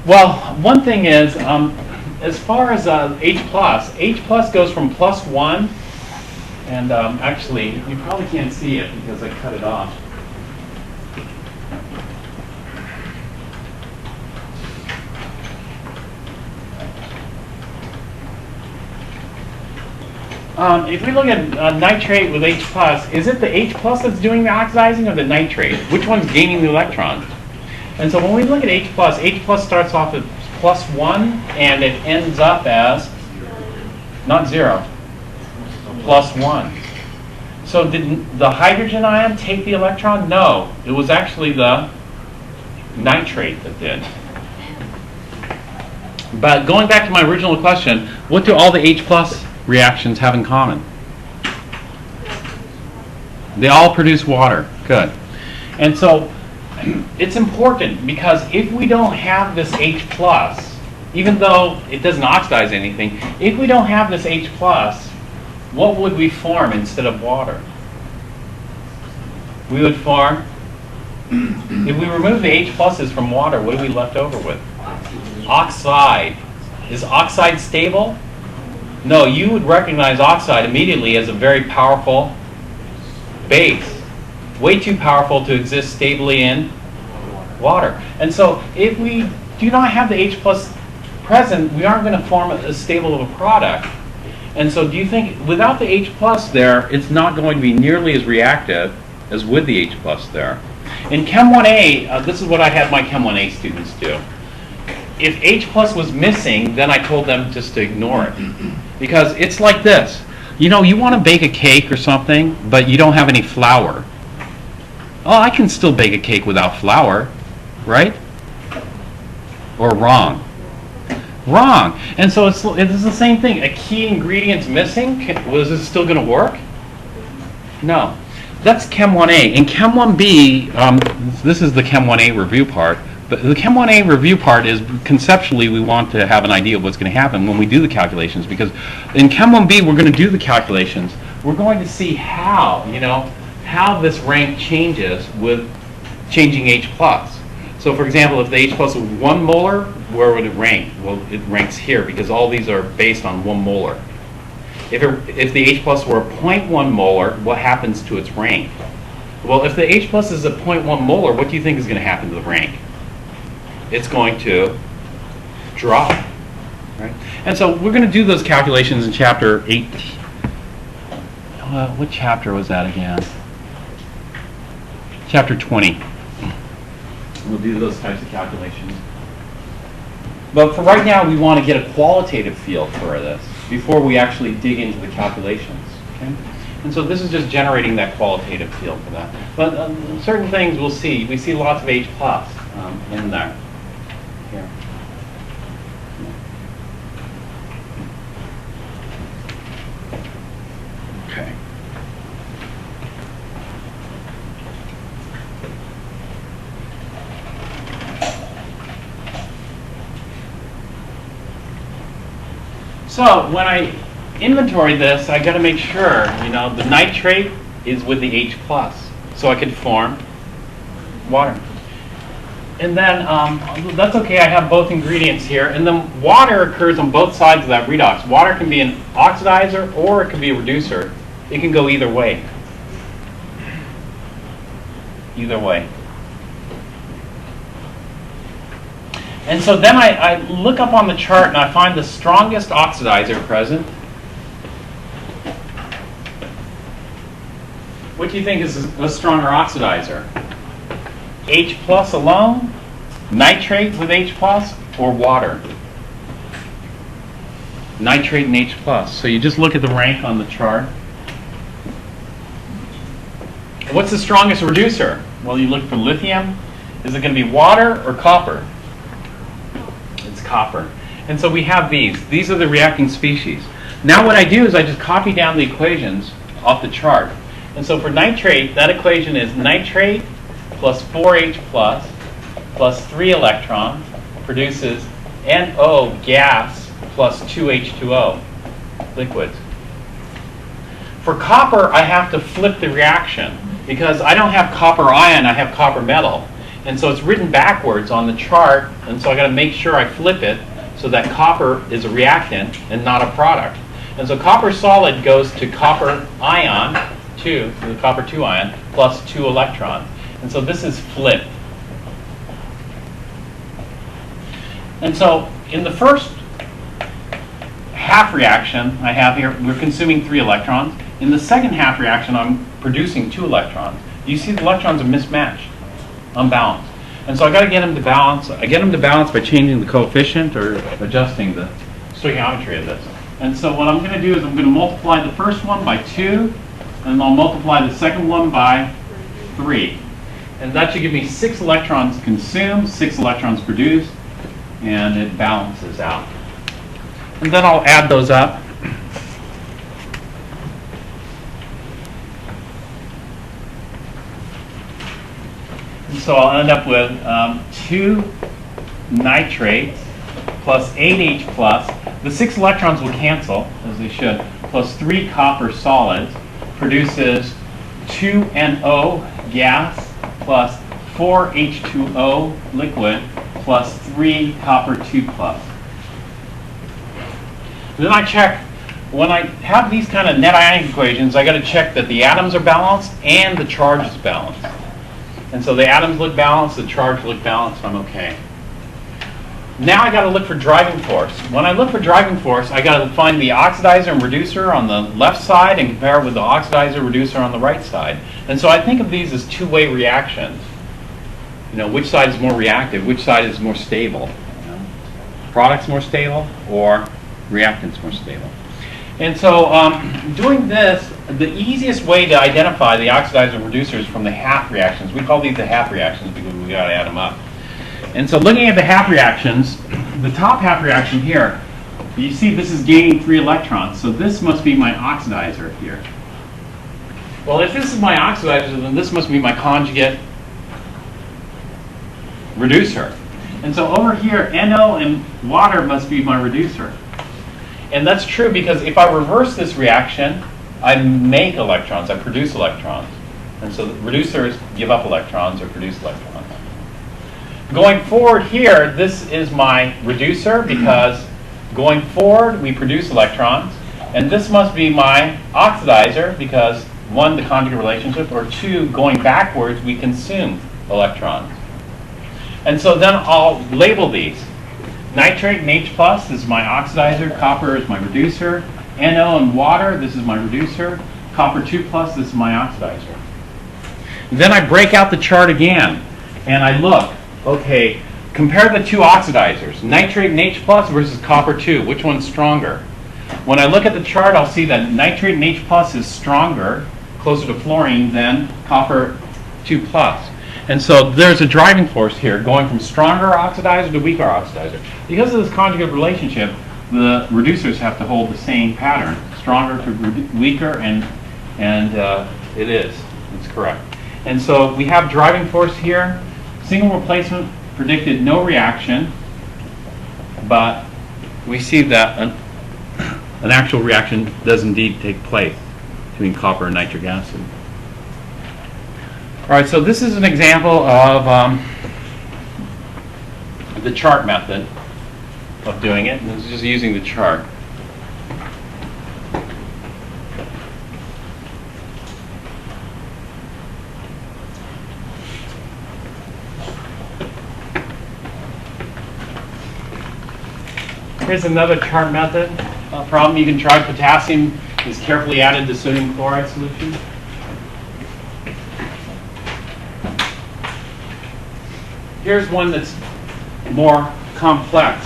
S1: Well, one thing is, as far as H plus goes from +1, and actually, you probably can't see it because I cut it off. If we look at nitrate with H plus, is it the H plus that's doing the oxidizing or the nitrate? Which one's gaining the electrons? And so when we look at H plus starts off at +1 and it ends up as not 0, +1. So did the hydrogen ion take the electron? No, it was actually the nitrate that did. But going back to my original question, what do all the H plus reactions have in common? They all produce water. Good. And so it's important because if we don't have this H plus, even though it doesn't oxidize anything, if we don't have this H plus, what would we form instead of water? We would form, if we remove the H pluses from water, what are we left over with? Oxide. Is oxide stable? No, you would recognize oxide immediately as a very powerful base. Way too powerful to exist stably in water. And so if we do not have the H plus present, we aren't going to form as stable of a product. And so do you think without the H plus there, it's not going to be nearly as reactive as with the H plus there? In Chem 1A, this is what I had my Chem 1A students do. If H plus was missing, then I told them just to ignore it. Because it's like this. You know, you want to bake a cake or something, but you don't have any flour. Oh, I can still bake a cake without flour, right? Or wrong? Wrong. And so it's the same thing. A key ingredient's missing. Was it still going to work? No. That's Chem 1A. In Chem 1B, this is the Chem 1A review part. But the Chem 1A review part is conceptually we want to have an idea of what's going to happen when we do the calculations. Because in Chem 1B we're going to do the calculations. We're going to see how, how this rank changes with changing H plus. So for example, if the H plus was 1 molar, where would it rank? Well, it ranks here because all these are based on 1 molar. If the H plus were 0.1 molar, what happens to its rank? Well, if the H plus is a 0.1 molar, what do you think is going to happen to the rank? It's going to drop. Right? And so we're going to do those calculations in chapter 8. What chapter was that again? Chapter 20. We'll do those types of calculations. But for right now, we want to get a qualitative feel for this before we actually dig into the calculations. Okay? And so this is just generating that qualitative feel for that. But certain things we'll see. We see lots of H plus in there. Here. Okay. So when I inventory this, I got to make sure, the nitrate is with the H plus, so I could form water. And then that's okay. I have both ingredients here, and then water occurs on both sides of that redox. Water can be an oxidizer or it can be a reducer. It can go either way. Either way. And so then I look up on the chart and I find the strongest oxidizer present. What do you think is a stronger oxidizer? H plus alone, nitrate with H plus, or water? Nitrate and H plus. So you just look at the rank on the chart. What's the strongest reducer? Well, you look for lithium. Is it going to be water or copper? It's copper. And so we have these. These are the reacting species. Now what I do is I just copy down the equations off the chart. And so for nitrate, that equation is nitrate plus 4H plus 3 electrons produces NO gas plus 2H2O liquids. For copper, I have to flip the reaction because I don't have copper ion, I have copper metal. And so it's written backwards on the chart, and so I got to make sure I flip it so that copper is a reactant and not a product. And so copper solid goes to copper ion, the copper 2 ion, plus 2 electrons. And so this is flipped. And so in the first half reaction I have here, we're consuming 3 electrons. In the second half reaction, I'm producing 2 electrons. You see the electrons are mismatched, unbalanced. And so I got to get them to balance. I get them to balance by changing the coefficient or adjusting the stoichiometry of this. And so what I'm going to do is I'm going to multiply the first one by 2, and I'll multiply the second one by 3. And that should give me 6 electrons consumed, 6 electrons produced, and it balances out. And then I'll add those up. So I'll end up with 2 nitrates plus 8H plus. The 6 electrons will cancel, as they should, plus 3 copper solids produces 2 NO gas plus 4 H2O liquid plus 3 copper 2 plus. Then I check, when I have these kind of net ionic equations, I got to check that the atoms are balanced and the charge is balanced. And so the atoms look balanced, the charge look balanced, I'm okay. Now I got to look for driving force. When I look for driving force, I got to find the oxidizer and reducer on the left side and compare it with the oxidizer reducer on the right side. And so I think of these as two-way reactions. You know, which side is more reactive, which side is more stable. You know? Product's more stable or reactant's more stable. And so doing this, the easiest way to identify the oxidizer and reducer is from the half reactions. We call these the half reactions because we got to add them up. And so looking at the half reactions, the top half reaction here, you see this is gaining 3 electrons, so this must be my oxidizer here. Well, if this is my oxidizer, then this must be my conjugate reducer. And so over here, NO and water must be my reducer. And that's true because if I reverse this reaction, I make electrons, I produce electrons. And so the reducers give up electrons or produce electrons. Going forward here, this is my reducer because going forward we produce electrons. And this must be my oxidizer because 1, the conjugate relationship, or 2, going backwards we consume electrons. And so then I'll label these. Nitrate and H plus is my oxidizer, copper is my reducer, NO and water, this is my reducer, copper 2 plus, this is my oxidizer. Then I break out the chart again and I look. Okay, compare the 2 oxidizers, nitrate and H plus versus copper 2. Which one's stronger? When I look at the chart, I'll see that nitrate and H plus is stronger, closer to fluorine, than copper 2 plus. And so there's a driving force here, going from stronger oxidizer to weaker oxidizer. Because of this conjugate relationship, the reducers have to hold the same pattern, stronger to weaker, and it is. It's correct. And so we have driving force here. Single replacement predicted no reaction, but we see that an actual reaction does indeed take place between copper and nitric acid. All right, so this is an example of the chart method of doing it, and this is just using the chart. Here's another chart method problem. You can try. Potassium is carefully added to sodium chloride solution. Here's one that's more complex.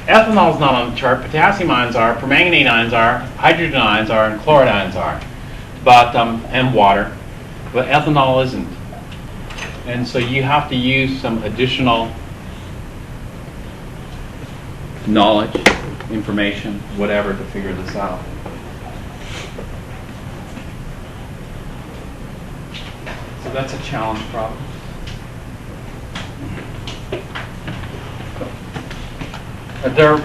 S1: Ethanol is not on the chart. Potassium ions are, permanganate ions are, hydrogen ions are, and chloride ions are, but and water. But ethanol isn't. And so you have to use some additional knowledge, information, whatever, to figure this out. So that's a challenge problem. There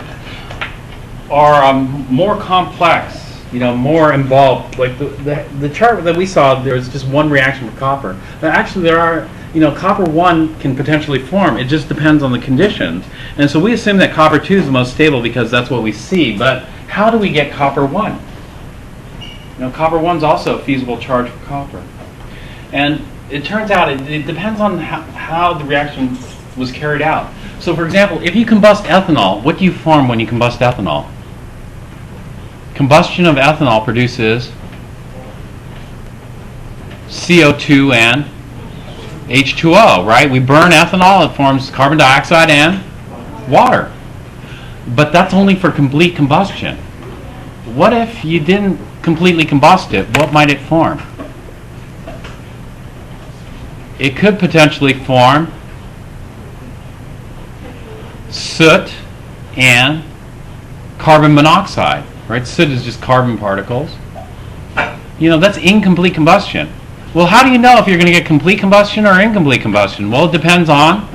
S1: are more complex, more involved. Like the chart that we saw, there's just one reaction for copper. But actually there are, copper 1 can potentially form. It just depends on the conditions. And so we assume that copper 2 is the most stable because that's what we see. But how do we get copper 1? Copper 1 is also a feasible charge for copper. And it turns out it depends on how the reaction was carried out. So for example, if you combust ethanol, what do you form when you combust ethanol? Combustion of ethanol produces CO2 and H2O, right? We burn ethanol, it forms carbon dioxide and water. But that's only for complete combustion. What if you didn't completely combust it? What might it form? It could potentially form soot and carbon monoxide, right? Soot is just carbon particles. That's incomplete combustion. Well, how do you know if you're going to get complete combustion or incomplete combustion? Well, it depends on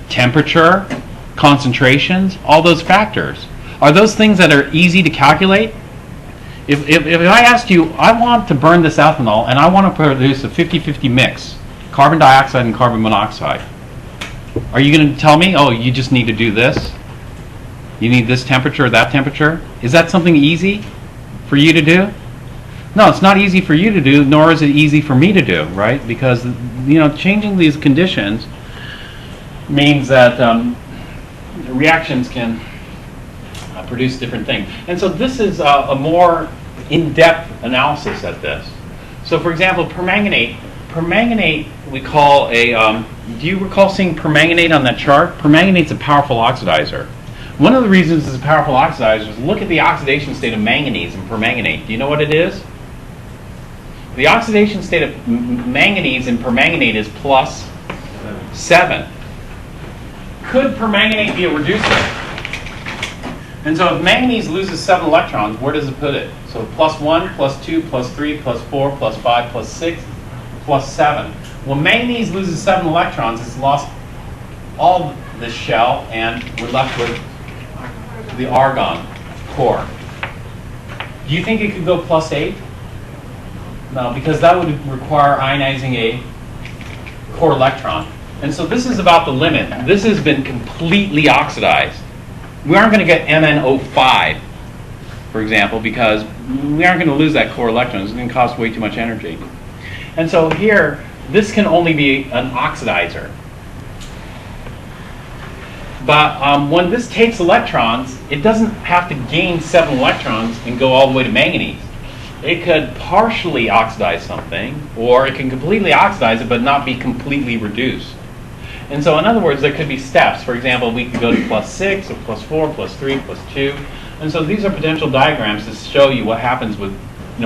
S1: temperature, concentrations, all those factors. Are those things that are easy to calculate? If I asked you, I want to burn this ethanol and I want to produce a 50-50 mix, carbon dioxide and carbon monoxide, are you going to tell me, oh, you just need to do this? You need this temperature or that temperature? Is that something easy for you to do? No, it's not easy for you to do, nor is it easy for me to do, right? Because, changing these conditions means that reactions can produce different things. And so this is a more in-depth analysis at this. So for example, permanganate we call a, do you recall seeing permanganate on that chart? Permanganate's a powerful oxidizer. One of the reasons it's a powerful oxidizer is look at the oxidation state of manganese and permanganate. Do you know what it is? The oxidation state of manganese in permanganate is plus 7. Could permanganate be a reducer? And so if manganese loses 7 electrons, where does it put it? So plus 1, plus 2, plus 3, plus 4, plus 5, plus 6, plus 7. When manganese loses 7 electrons, it's lost all this shell, and we're left with the argon core. Do you think it could go plus 8? No, because that would require ionizing a core electron. And so this is about the limit. This has been completely oxidized. We aren't going to get MnO5, for example, because we aren't going to lose that core electron. It's going to cost way too much energy. And so here, this can only be an oxidizer. But when this takes electrons, it doesn't have to gain 7 electrons and go all the way to manganese. It could partially oxidize something, or it can completely oxidize it but not be completely reduced. And so in other words, there could be steps. For example, we could go to plus 6, or plus 4, plus 3, plus 2. And so these are potential diagrams to show you what happens with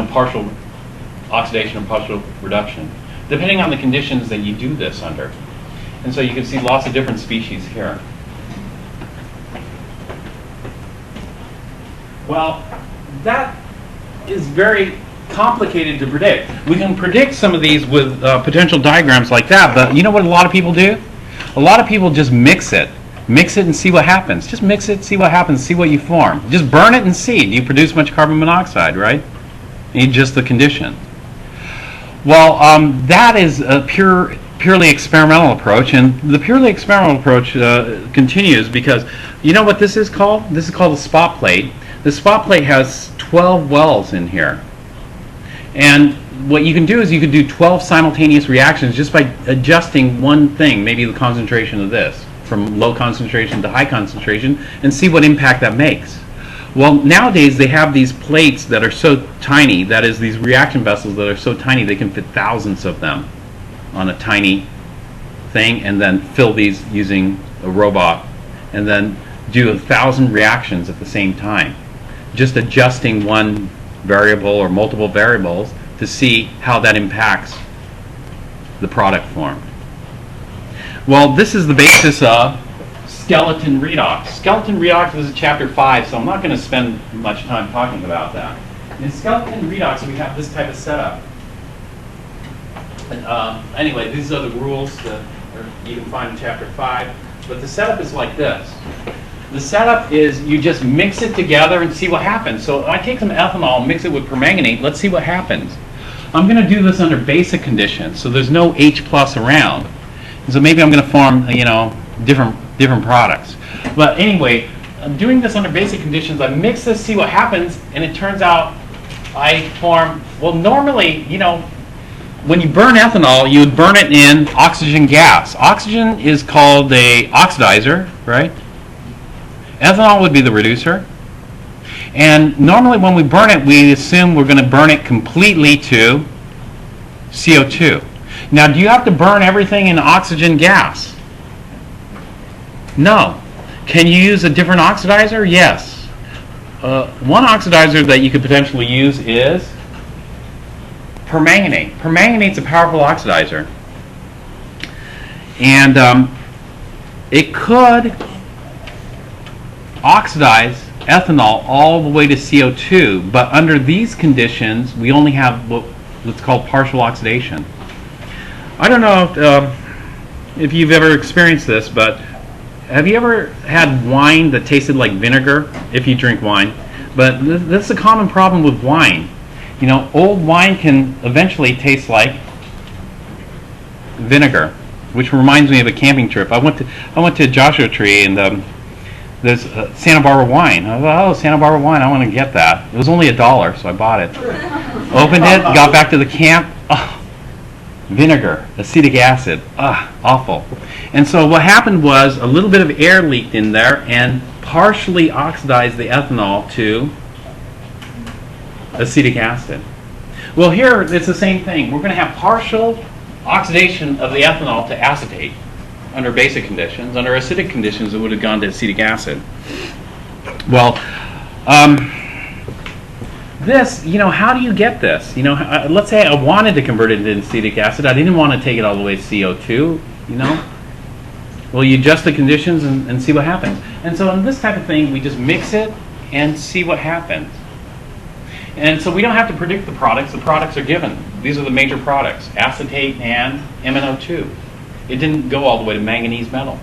S1: partial oxidation or partial reduction, depending on the conditions that you do this under. And so you can see lots of different species here. Well, that is very complicated to predict. We can predict some of these with potential diagrams like that, but you know what a lot of people do? A lot of people just mix it and see what happens. Just mix it, see what happens, see what you form. Just burn it and see. Do you produce much carbon monoxide, right? Need just the condition. Well, that is a purely experimental approach, and the purely experimental approach continues because you know what this is called? This is called a spot plate. The spot plate has 12 wells in here. And what you can do is you can do 12 simultaneous reactions just by adjusting one thing, maybe the concentration of this, from low concentration to high concentration, and see what impact that makes. Well, nowadays they have these plates that are so tiny, that is, these reaction vessels that are so tiny they can fit thousands of them on a tiny thing, and then fill these using a robot, and then do 1,000 reactions at the same time, just adjusting one variable or multiple variables to see how that impacts the product form. Well, this is the basis of skeleton redox. Skeleton redox is chapter 5, so I'm not going to spend much time talking about that. In skeleton redox, we have this type of setup. Anyway, these are the rules that you can find in chapter 5, but the setup is like this. The setup is you just mix it together and see what happens. So if I take some ethanol, mix it with permanganate, let's see what happens. I'm going to do this under basic conditions, so there's no H plus around. And so maybe I'm going to form, different products. But anyway, I'm doing this under basic conditions. I mix this, see what happens, and it turns out I form, well, normally, when you burn ethanol, you would burn it in oxygen gas. Oxygen is called a oxidizer, right? Ethanol would be the reducer. And normally when we burn it, we assume we're going to burn it completely to CO2. Now, do you have to burn everything in oxygen gas? No. Can you use a different oxidizer? Yes. One oxidizer that you could potentially use is permanganate. Permanganate's a powerful oxidizer. And it could oxidize ethanol all the way to CO2, but under these conditions we only have what's called partial oxidation. I don't know if you've ever experienced this, but have you ever had wine that tasted like vinegar, if you drink wine? But that's a common problem with wine. You know, old wine can eventually taste like vinegar, which reminds me of a camping trip. I went to Joshua Tree, and there's Santa Barbara wine. I thought, oh, Santa Barbara wine, I want to get that. It was only $1, so I bought it. Opened it, got back to the camp. Oh, vinegar, acetic acid. Awful. And so what happened was a little bit of air leaked in there and partially oxidized the ethanol to acetic acid. Well, here it's the same thing. We're going to have partial oxidation of the ethanol to acetate under basic conditions. Under acidic conditions, it would have gone to acetic acid. Well, this, you know, how do you get this? You know, let's say I wanted to convert it into acetic acid. I didn't want to take it all the way to CO2, you know. Well, you adjust the conditions and see what happens. And so in this type of thing, we just mix it and see what happens. And so we don't have to predict the products. The products are given. These are the major products, acetate and MnO2. It didn't go all the way to manganese metal.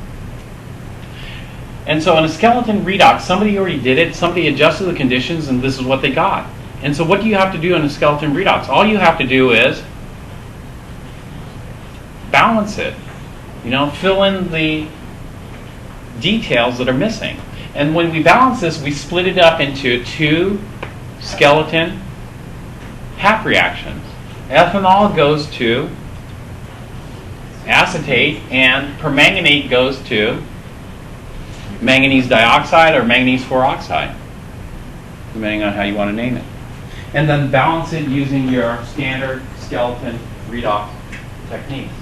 S1: And so in a skeleton redox, somebody already did it. Somebody adjusted the conditions, and this is what they got. And so what do you have to do in a skeleton redox? All you have to do is balance it. You know, fill in the details that are missing. And when we balance this, we split it up into 2 skeleton half reactions. Ethanol goes to acetate, and permanganate goes to manganese dioxide or manganese 4 oxide, depending on how you want to name it. And then balance it using your standard skeleton redox techniques.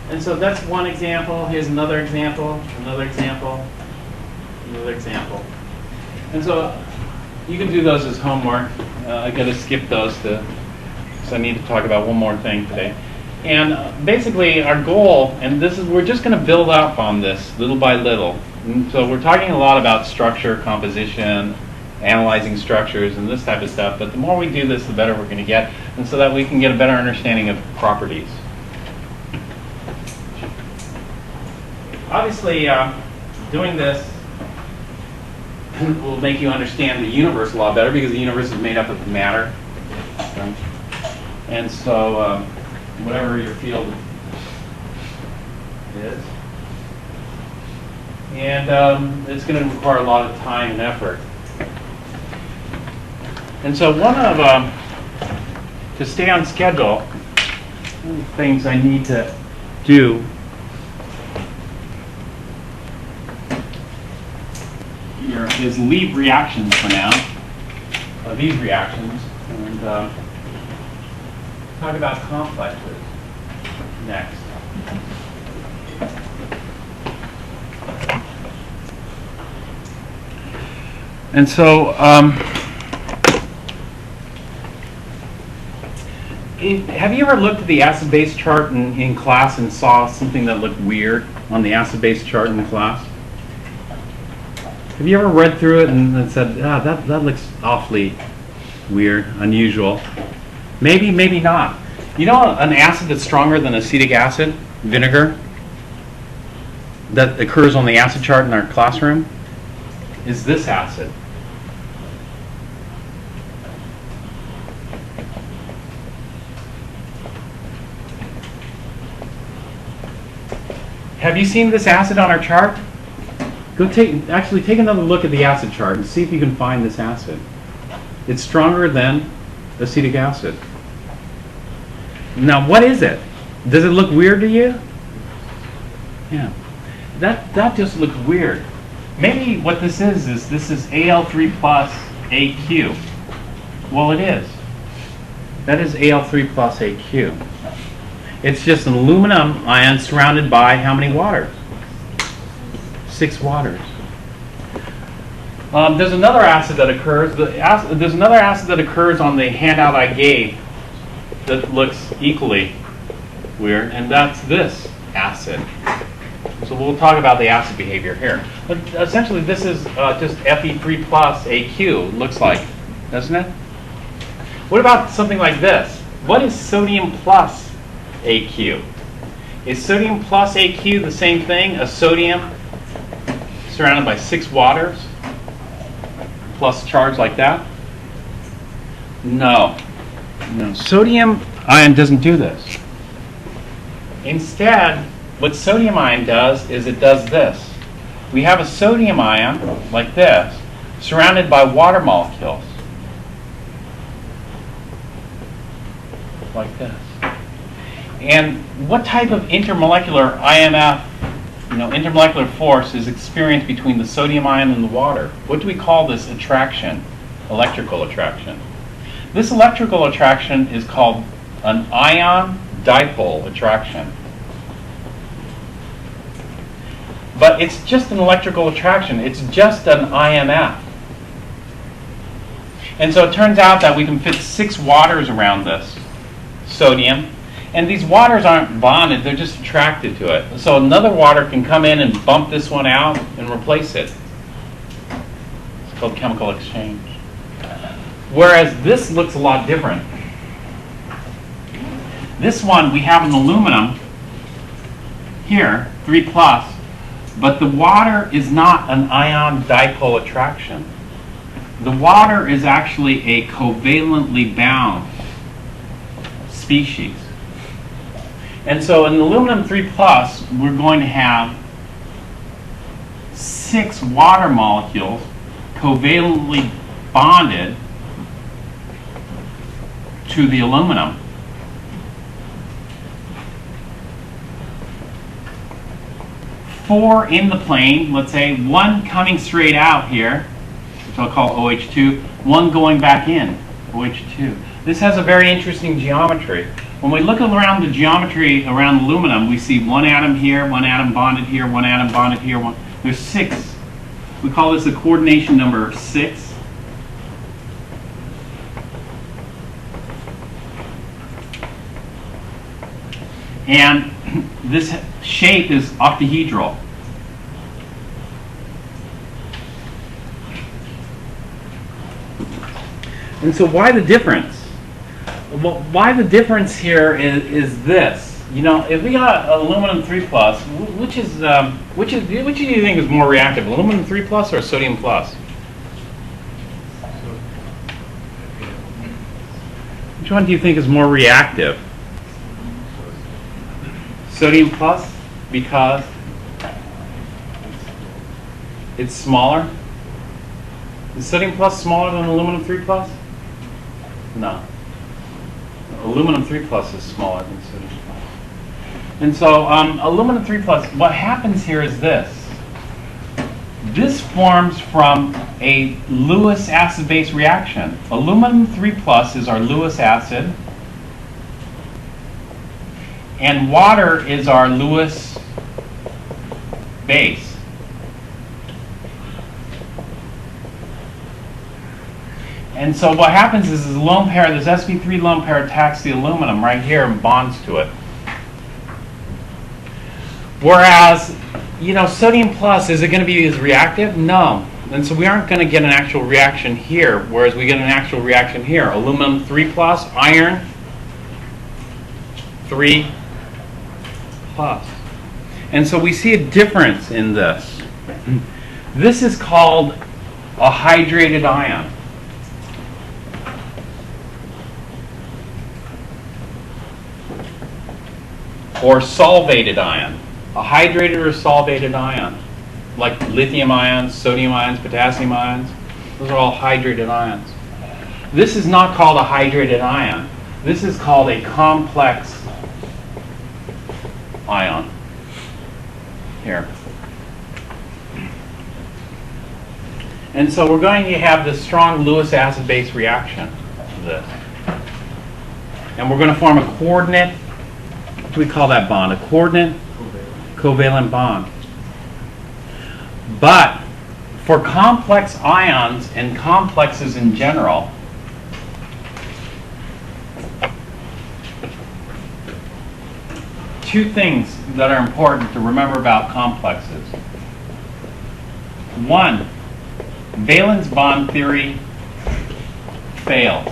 S1: And so that's one example. Here's another example, another example, another example. And so you can do those as homework. I got to skip those because I need to talk about one more thing today. And basically our goal, and this is, we're just going to build up on this little by little. And so we're talking a lot about structure, composition, analyzing structures, and this type of stuff. But the more we do this, the better we're going to get, and so that we can get a better understanding of properties. Obviously, doing this will make you understand the universe a lot better, because the universe is made up of matter. And so whatever your field is. And it's going to require a lot of time and effort. And so one of, to stay on schedule, one of the things I need to do here is leave reactions for now, these reactions, and talk about complexes next. And so, have you ever looked at the acid-base chart in class and saw something that looked weird on the acid-base chart in the class? Have you ever read through it and said, that looks awfully weird, unusual? Maybe, maybe not. You know an acid that's stronger than acetic acid, vinegar, that occurs on the acid chart in our classroom? Is this acid. Have you seen this acid on our chart? Go take another look at the acid chart and see if you can find this acid. It's stronger than acetic acid. Now, what is it? Does it look weird to you? Yeah. That just looks weird. Maybe what this is Al3 plus AQ. Well, it is. That is Al3 plus AQ. It's just an aluminum ion surrounded by how many waters? 6 waters. There's another acid that occurs. There's another acid that occurs on the handout I gave that looks equally weird, and that's this acid. So we'll talk about the acid behavior here. But essentially, this is just Fe3 plus AQ. Looks like, doesn't it? What about something like this? What is sodium plus AQ. Is sodium plus AQ the same thing? A sodium surrounded by 6 waters plus charge like that? No. No. Sodium ion doesn't do this. Instead, what sodium ion does is it does this. We have a sodium ion like this surrounded by water molecules like this. And what type of intermolecular IMF, intermolecular force is experienced between the sodium ion and the water? What do we call this attraction? Electrical attraction. This electrical attraction is called an ion dipole attraction. But it's just an electrical attraction. It's just an IMF. And so it turns out that we can fit 6 waters around this sodium. And these waters aren't bonded, they're just attracted to it. So another water can come in and bump this one out and replace it. It's called chemical exchange. Whereas this looks a lot different. This one, we have an aluminum here, 3+, but the water is not an ion dipole attraction. The water is actually a covalently bound species. And so in aluminum 3+, we're going to have 6 water molecules covalently bonded to the aluminum. 4 in the plane, let's say, 1 coming straight out here, which I'll call OH2, 1 going back in, OH2. This has a very interesting geometry. When we look around the geometry around aluminum, we see 1 atom here, 1 atom bonded here, 1 atom bonded here. There's 6. We call this the coordination number 6. And this shape is octahedral. And so why the difference? Well, why the difference here is this. If we got aluminum 3+, which do you think is more reactive, aluminum 3+ or sodium plus? Which one do you think is more reactive? Sodium plus, because it's smaller. Is sodium plus smaller than aluminum 3+? No. Aluminum 3+ is smaller than sodium plus. And so aluminum 3+, what happens here is this. This forms from a Lewis acid-base reaction. Aluminum 3+ is our Lewis acid, and water is our Lewis base. And so what happens is this lone pair, this sp3 lone pair attacks the aluminum right here and bonds to it. Whereas, sodium plus, is it going to be as reactive? No. And so we aren't going to get an actual reaction here, whereas we get an actual reaction here. Aluminum 3+, iron 3+. And so we see a difference in this. This is called a hydrated ion. Or solvated ion. A hydrated or solvated ion. Like lithium ions, sodium ions, potassium ions. Those are all hydrated ions. This is not called a hydrated ion. This is called a complex ion. Here. And so we're going to have this strong Lewis acid-base reaction to this. And we're going to form a coordinate. What do we call that bond? A coordinate covalent bond. But for complex ions and complexes in general, two things that are important to remember about complexes. One, valence bond theory fails.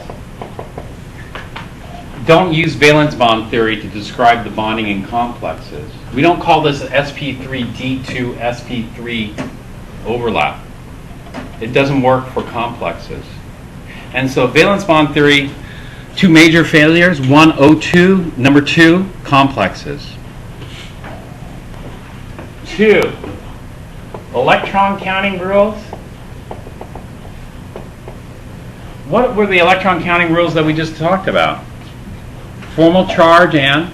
S1: don't use valence bond theory to describe the bonding in complexes. We don't call this sp3d2 sp3 overlap. It doesn't work for complexes. And so valence bond theory, two major failures. One, O2. Number two, complexes. Two, electron counting rules. What were the electron counting rules that we just talked about? Formal charge and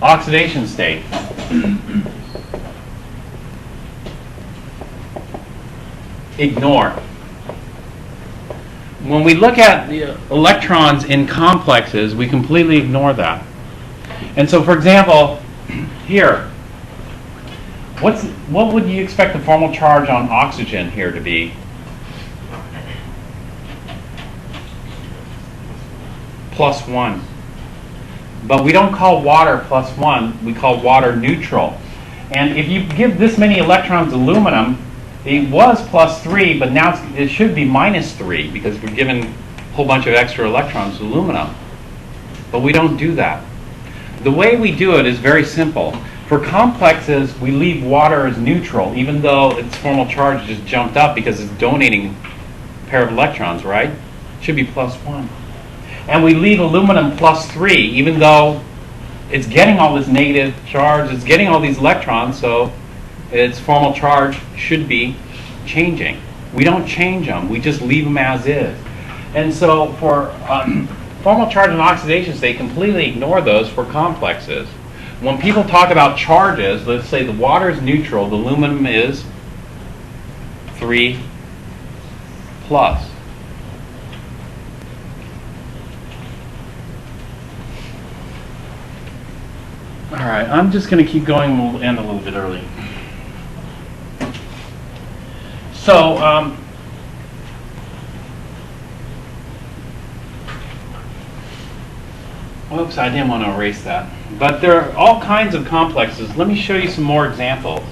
S1: oxidation state. Ignore. When we look at the electrons in complexes, we completely ignore that. And so, for example, here, what would you expect the formal charge on oxygen here to be? +1. But we don't call water +1, we call water neutral. And if you give this many electrons aluminum, it was +3, but now it should be -3 because we're giving a whole bunch of extra electrons to aluminum. But we don't do that. The way we do it is very simple. For complexes, we leave water as neutral, even though its formal charge just jumped up because it's donating a pair of electrons, right? It should be +1. And we leave aluminum +3, even though it's getting all this negative charge, it's getting all these electrons, so its formal charge should be changing. We don't change them, we just leave them as is. And so for formal charge and oxidation state, completely ignore those for complexes. When people talk about charges, let's say the water is neutral, the aluminum is 3+. All right, I'm just going to keep going. We'll end a little bit early. So, oops, I didn't want to erase that. But there are all kinds of complexes. Let me show you some more examples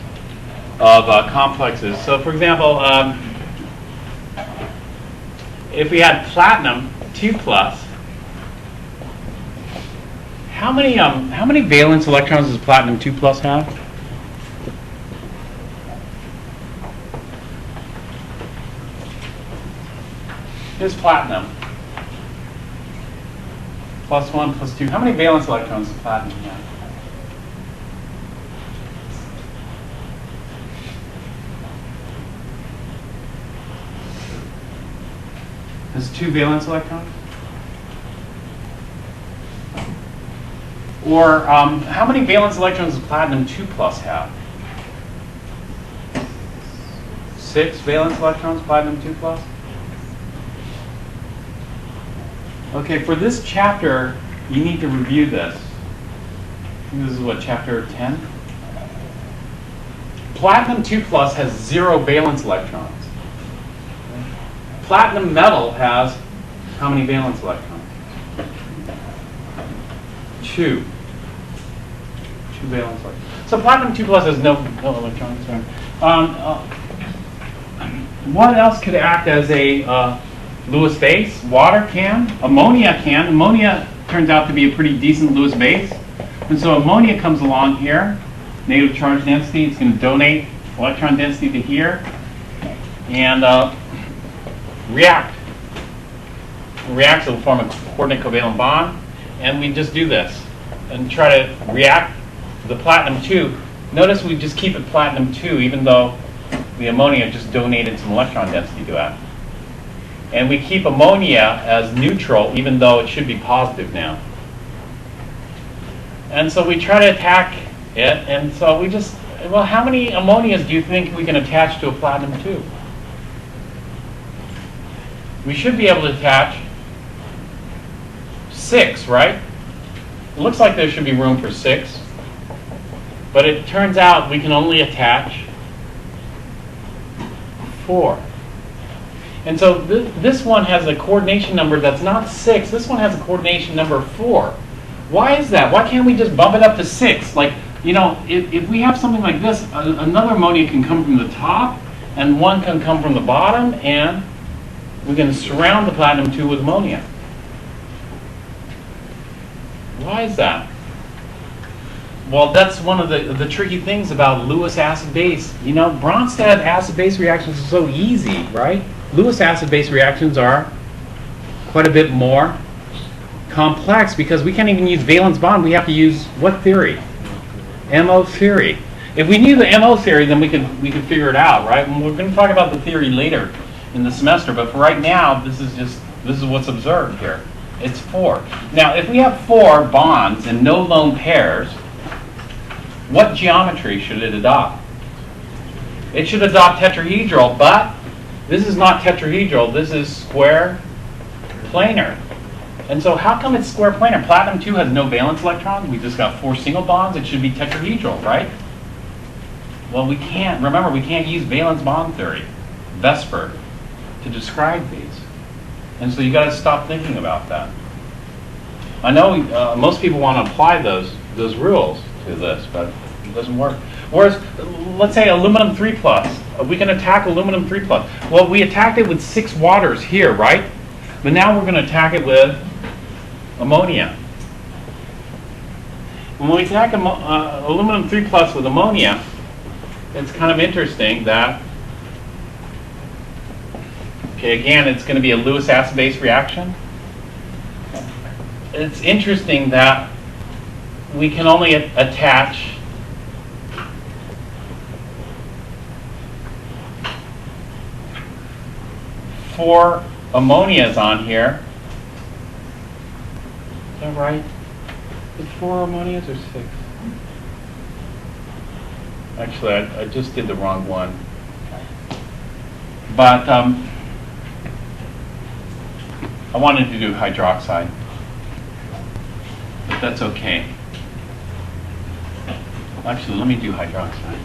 S1: of complexes. So, for example, if we had platinum 2+, how many valence electrons does platinum 2+ have? Here's platinum. +1, +2. How many valence electrons does platinum have? Has 2 valence electrons? Or how many valence electrons does platinum 2+ have? 6 valence electrons, platinum 2+? Okay, for this chapter, you need to review this. I think this is what, chapter 10? Platinum 2+ has 0 valence electrons. Platinum metal has how many valence electrons? 2. 2 valence electrons. So platinum 2+ has no electrons. What else could act as a Lewis base? Water can. Ammonia can. Ammonia turns out to be a pretty decent Lewis base. And so ammonia comes along here, negative charge density. It's going to donate electron density to here and react. It reacts, it will form a coordinate covalent bond. And we just do this and try to react the platinum 2. Notice we just keep it platinum 2 even though the ammonia just donated some electron density to that. And we keep ammonia as neutral even though it should be positive now. And so we try to attack it, and so we just, well, how many ammonias do you think we can attach to a platinum 2? We should be able to attach 6, right? It looks like there should be room for 6, but it turns out we can only attach 4. And so this one has a coordination number that's not 6. This one has a coordination number 4. Why is that? Why can't we just bump it up to 6? Like, you know, if we have something like this, another ammonia can come from the top, and one can come from the bottom, and we can surround the platinum 2 with ammonia. Why is that? Well, that's one of the tricky things about Lewis acid-base. You know, Bronsted acid-base reactions are so easy, right? Lewis acid-base reactions are quite a bit more complex because we can't even use valence bond. We have to use what theory? MO theory. If we knew the MO theory, then we could figure it out, right? And we're going to talk about the theory later in the semester, but for right now, this is what's observed here. It's 4. Now, if we have 4 bonds and no lone pairs, what geometry should it adopt? It should adopt tetrahedral, but this is not tetrahedral. This is square planar. And so how come it's square planar? Platinum 2 has no valence electrons. We just got 4 single bonds. It should be tetrahedral, right? Well, we can't. Remember, we can't use valence bond theory, Vesper, to describe these. And so you got to stop thinking about that. I know most people want to apply those rules to this, but it doesn't work. Whereas, let's say aluminum 3+, we can attack aluminum 3+. Well, we attacked it with 6 waters here, right? But now we're going to attack it with ammonia. When we attack aluminum 3+ with ammonia, it's kind of interesting that, okay, again, it's going to be a Lewis acid-base reaction. It's interesting that we can only attach four ammonias on here. Is that right? Is it 4 ammonias or 6? Actually, I just did the wrong one. But I wanted to do hydroxide. But that's okay. Actually, let me do hydroxide.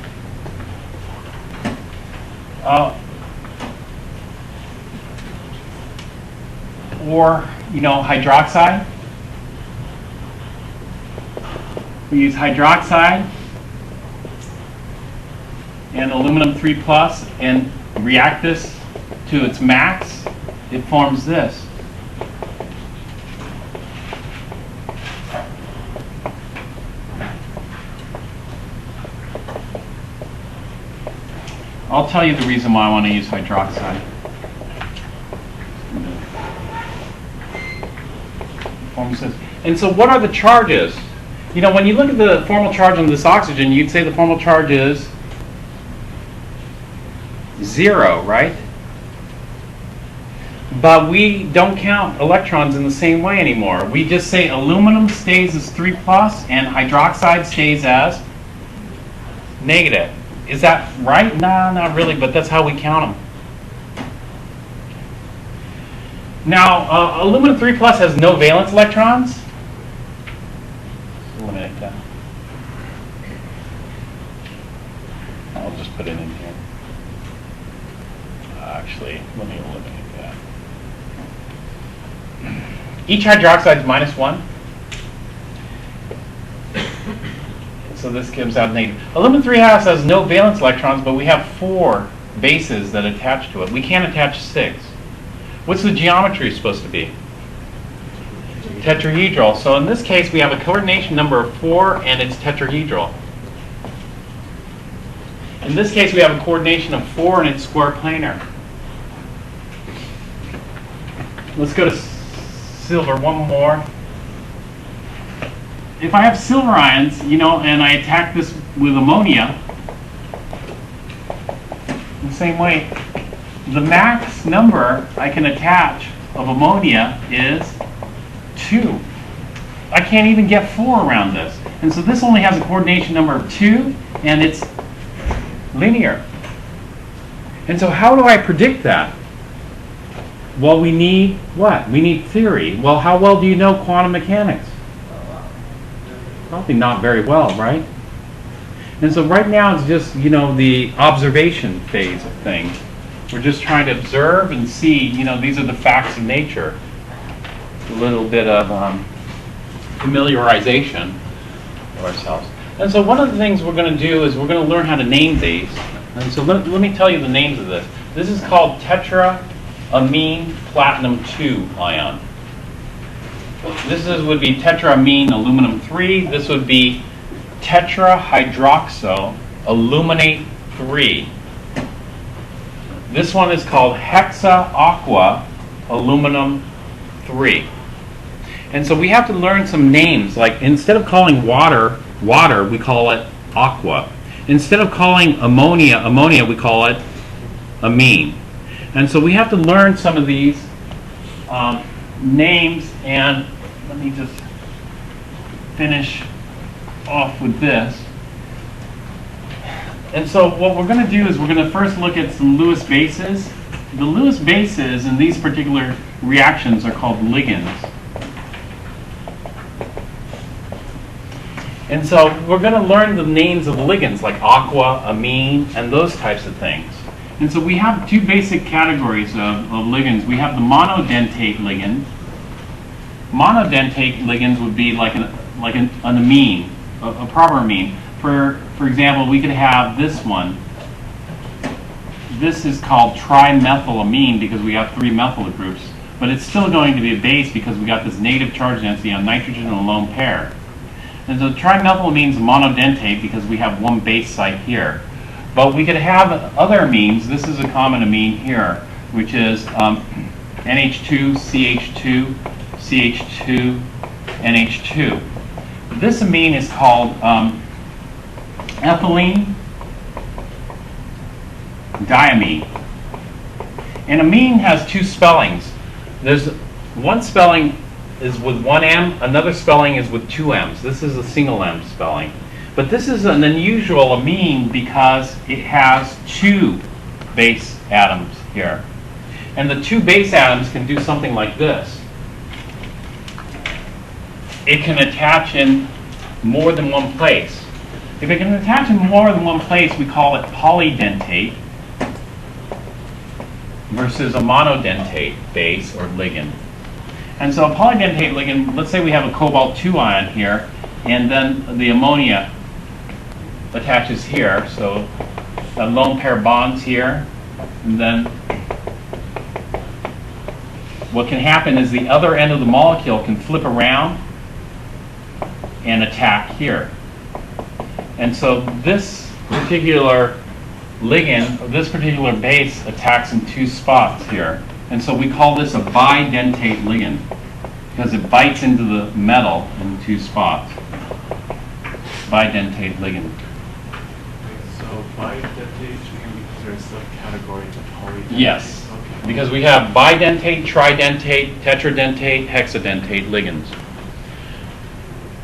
S1: Or, hydroxide. We use hydroxide and aluminum 3+ and react this to its max. It forms this. I'll tell you the reason why I want to use hydroxide. Forms this. And so what are the charges? When you look at the formal charge on this oxygen, you'd say the formal charge is 0, right? But we don't count electrons in the same way anymore. We just say aluminum stays as 3+ and hydroxide stays as negative. Is that right? No, not really, but that's how we count them. Now, aluminum 3+ has no valence electrons. Eliminate that. I'll just put it in here. Actually, let me eliminate that. Each hydroxide is -1. So this gives out negative. Aluminum 3 has no valence electrons, but we have 4 bases that attach to it. We can't attach 6. What's the geometry supposed to be? Tetrahedral. So in this case, we have a coordination number of 4, and it's tetrahedral. In this case, we have a coordination of 4, and it's square planar. Let's go to silver. One more. If I have silver ions, and I attack this with ammonia, the same way, the max number I can attach of ammonia is 2. I can't even get 4 around this. And so this only has a coordination number of 2, and it's linear. And so how do I predict that? Well, we need what? We need theory. Well, how well do you know quantum mechanics? Probably not very well, right? And so right now it's just, the observation phase of things. We're just trying to observe and see, these are the facts of nature. A little bit of familiarization of ourselves. And so one of the things we're going to do is we're going to learn how to name these. And so let me tell you the names of this. This is called tetraamine platinum 2 ion. would be tetraamine aluminum 3. This would be tetrahydroxo aluminate 3. This one is called hexa aqua aluminum 3. And so we have to learn some names. Like instead of calling water, we call it aqua. Instead of calling ammonia, we call it amine. And so we have to learn some of these names. And let me just finish off with this. And so what we're going to do is we're going to first look at some Lewis bases. The Lewis bases in these particular reactions are called ligands. And so we're going to learn the names of ligands like aqua, amine, and those types of things. And so we have two basic categories of ligands. We have the monodentate ligand. Monodentate ligands would be like an amine, a proper amine. For example, we could have this one. This is called trimethylamine because we have 3 methyl groups, but it's still going to be a base because we got this negative charge density on nitrogen and a lone pair. And so trimethylamine is monodentate because we have one base site here. But we could have other amines. This is a common amine here, which is NH2, CH2, CH2, NH2. This amine is called ethylene diamine. And amine has 2 spellings. There's one spelling is with 1 M, another spelling is with 2 M's. This is a single M spelling. But this is an unusual amine because it has 2 base atoms here. And the 2 base atoms can do something like this. It can attach in more than one place. If it can attach in more than one place, we call it polydentate versus a monodentate base or ligand. And so a polydentate ligand, let's say we have a cobalt-2 ion here, and then the ammonia attaches here. So a lone pair bonds here, and then what can happen is the other end of the molecule can flip around and attack here. And so this particular ligand, this particular base attacks in 2 spots here. And so we call this a bidentate ligand because it bites into the metal in 2 spots. Bidentate ligand.
S2: So bidentate because there's a subcategory of polydentate?
S1: Yes,
S2: Okay.
S1: because we have bidentate, tridentate, tetradentate, hexadentate ligands.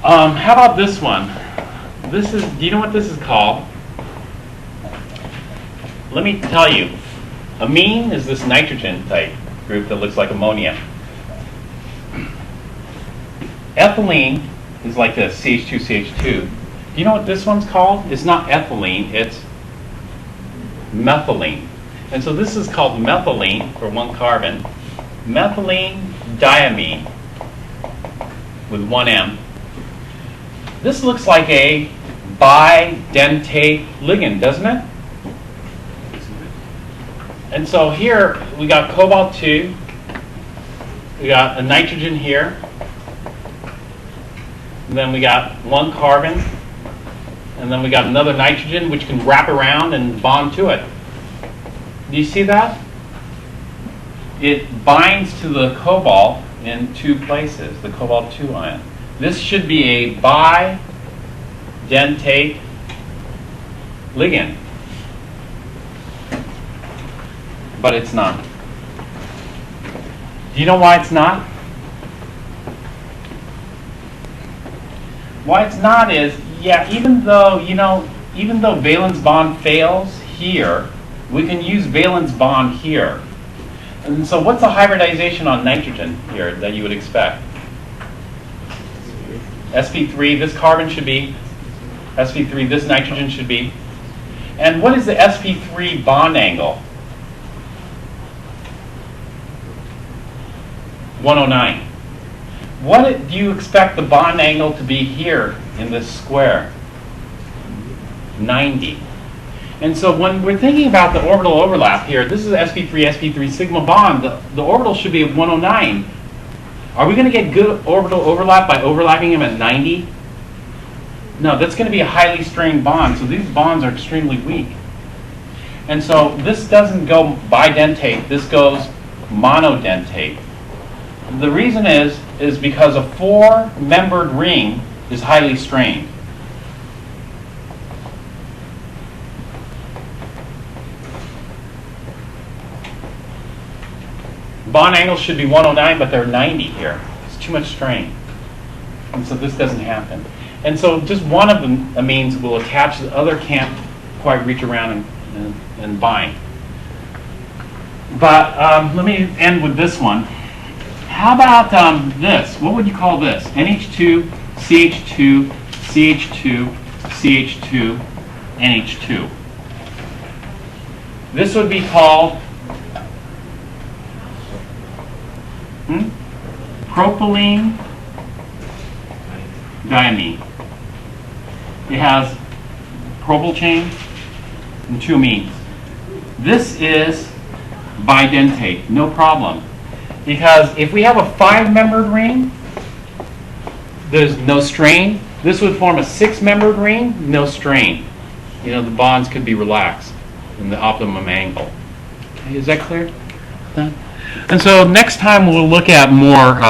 S1: How about this one? This is, do you know what this is called? Let me tell you. Amine is this nitrogen type group that looks like ammonia. Ethylene is like this, CH2, CH2. Do you know what this one's called? It's not ethylene, it's methylene. And so this is called methylene for 1 carbon. Methylene diamine with 1 M. This looks like a bidentate ligand, doesn't it? And so here we got cobalt-2, we got a nitrogen here, and then we got 1 carbon, and then we got another nitrogen which can wrap around and bond to it. Do you see that? It binds to the cobalt in 2 places, the cobalt-2 ion. This should be a bidentate ligand. But it's not. Do you know why it's not? Why it's not is, yeah, even though valence bond fails here, we can use valence bond here. And so what's the hybridization on nitrogen here that you would expect? sp3, this carbon should be sp3, this nitrogen should be. And what is the sp3 bond angle? 109. What do you expect the bond angle to be here in this square? 90. And so when we're thinking about the orbital overlap here, this is sp3 sigma bond. The orbital should be at 109. Are we going to get good orbital overlap by overlapping them at 90? No, that's going to be a highly strained bond, so these bonds are extremely weak. And so this doesn't go bidentate, this goes monodentate. The reason is because a 4-membered ring is highly strained. Bond angles should be 109, but they're 90 here. It's too much strain. And so this doesn't happen. And so just one of the amines will attach, the other can't quite reach around and bind. But let me end with this one. How about this? What would you call this? NH2, CH2, CH2, CH2, NH2. This would be called propylene diamine. It has propyl chain and 2 amines. This is bidentate, no problem. Because if we have a 5-membered ring, there's no strain. This would form a 6-membered ring, no strain. You know, the bonds could be relaxed in the optimum angle. Okay, is that clear? And so next time we'll look at more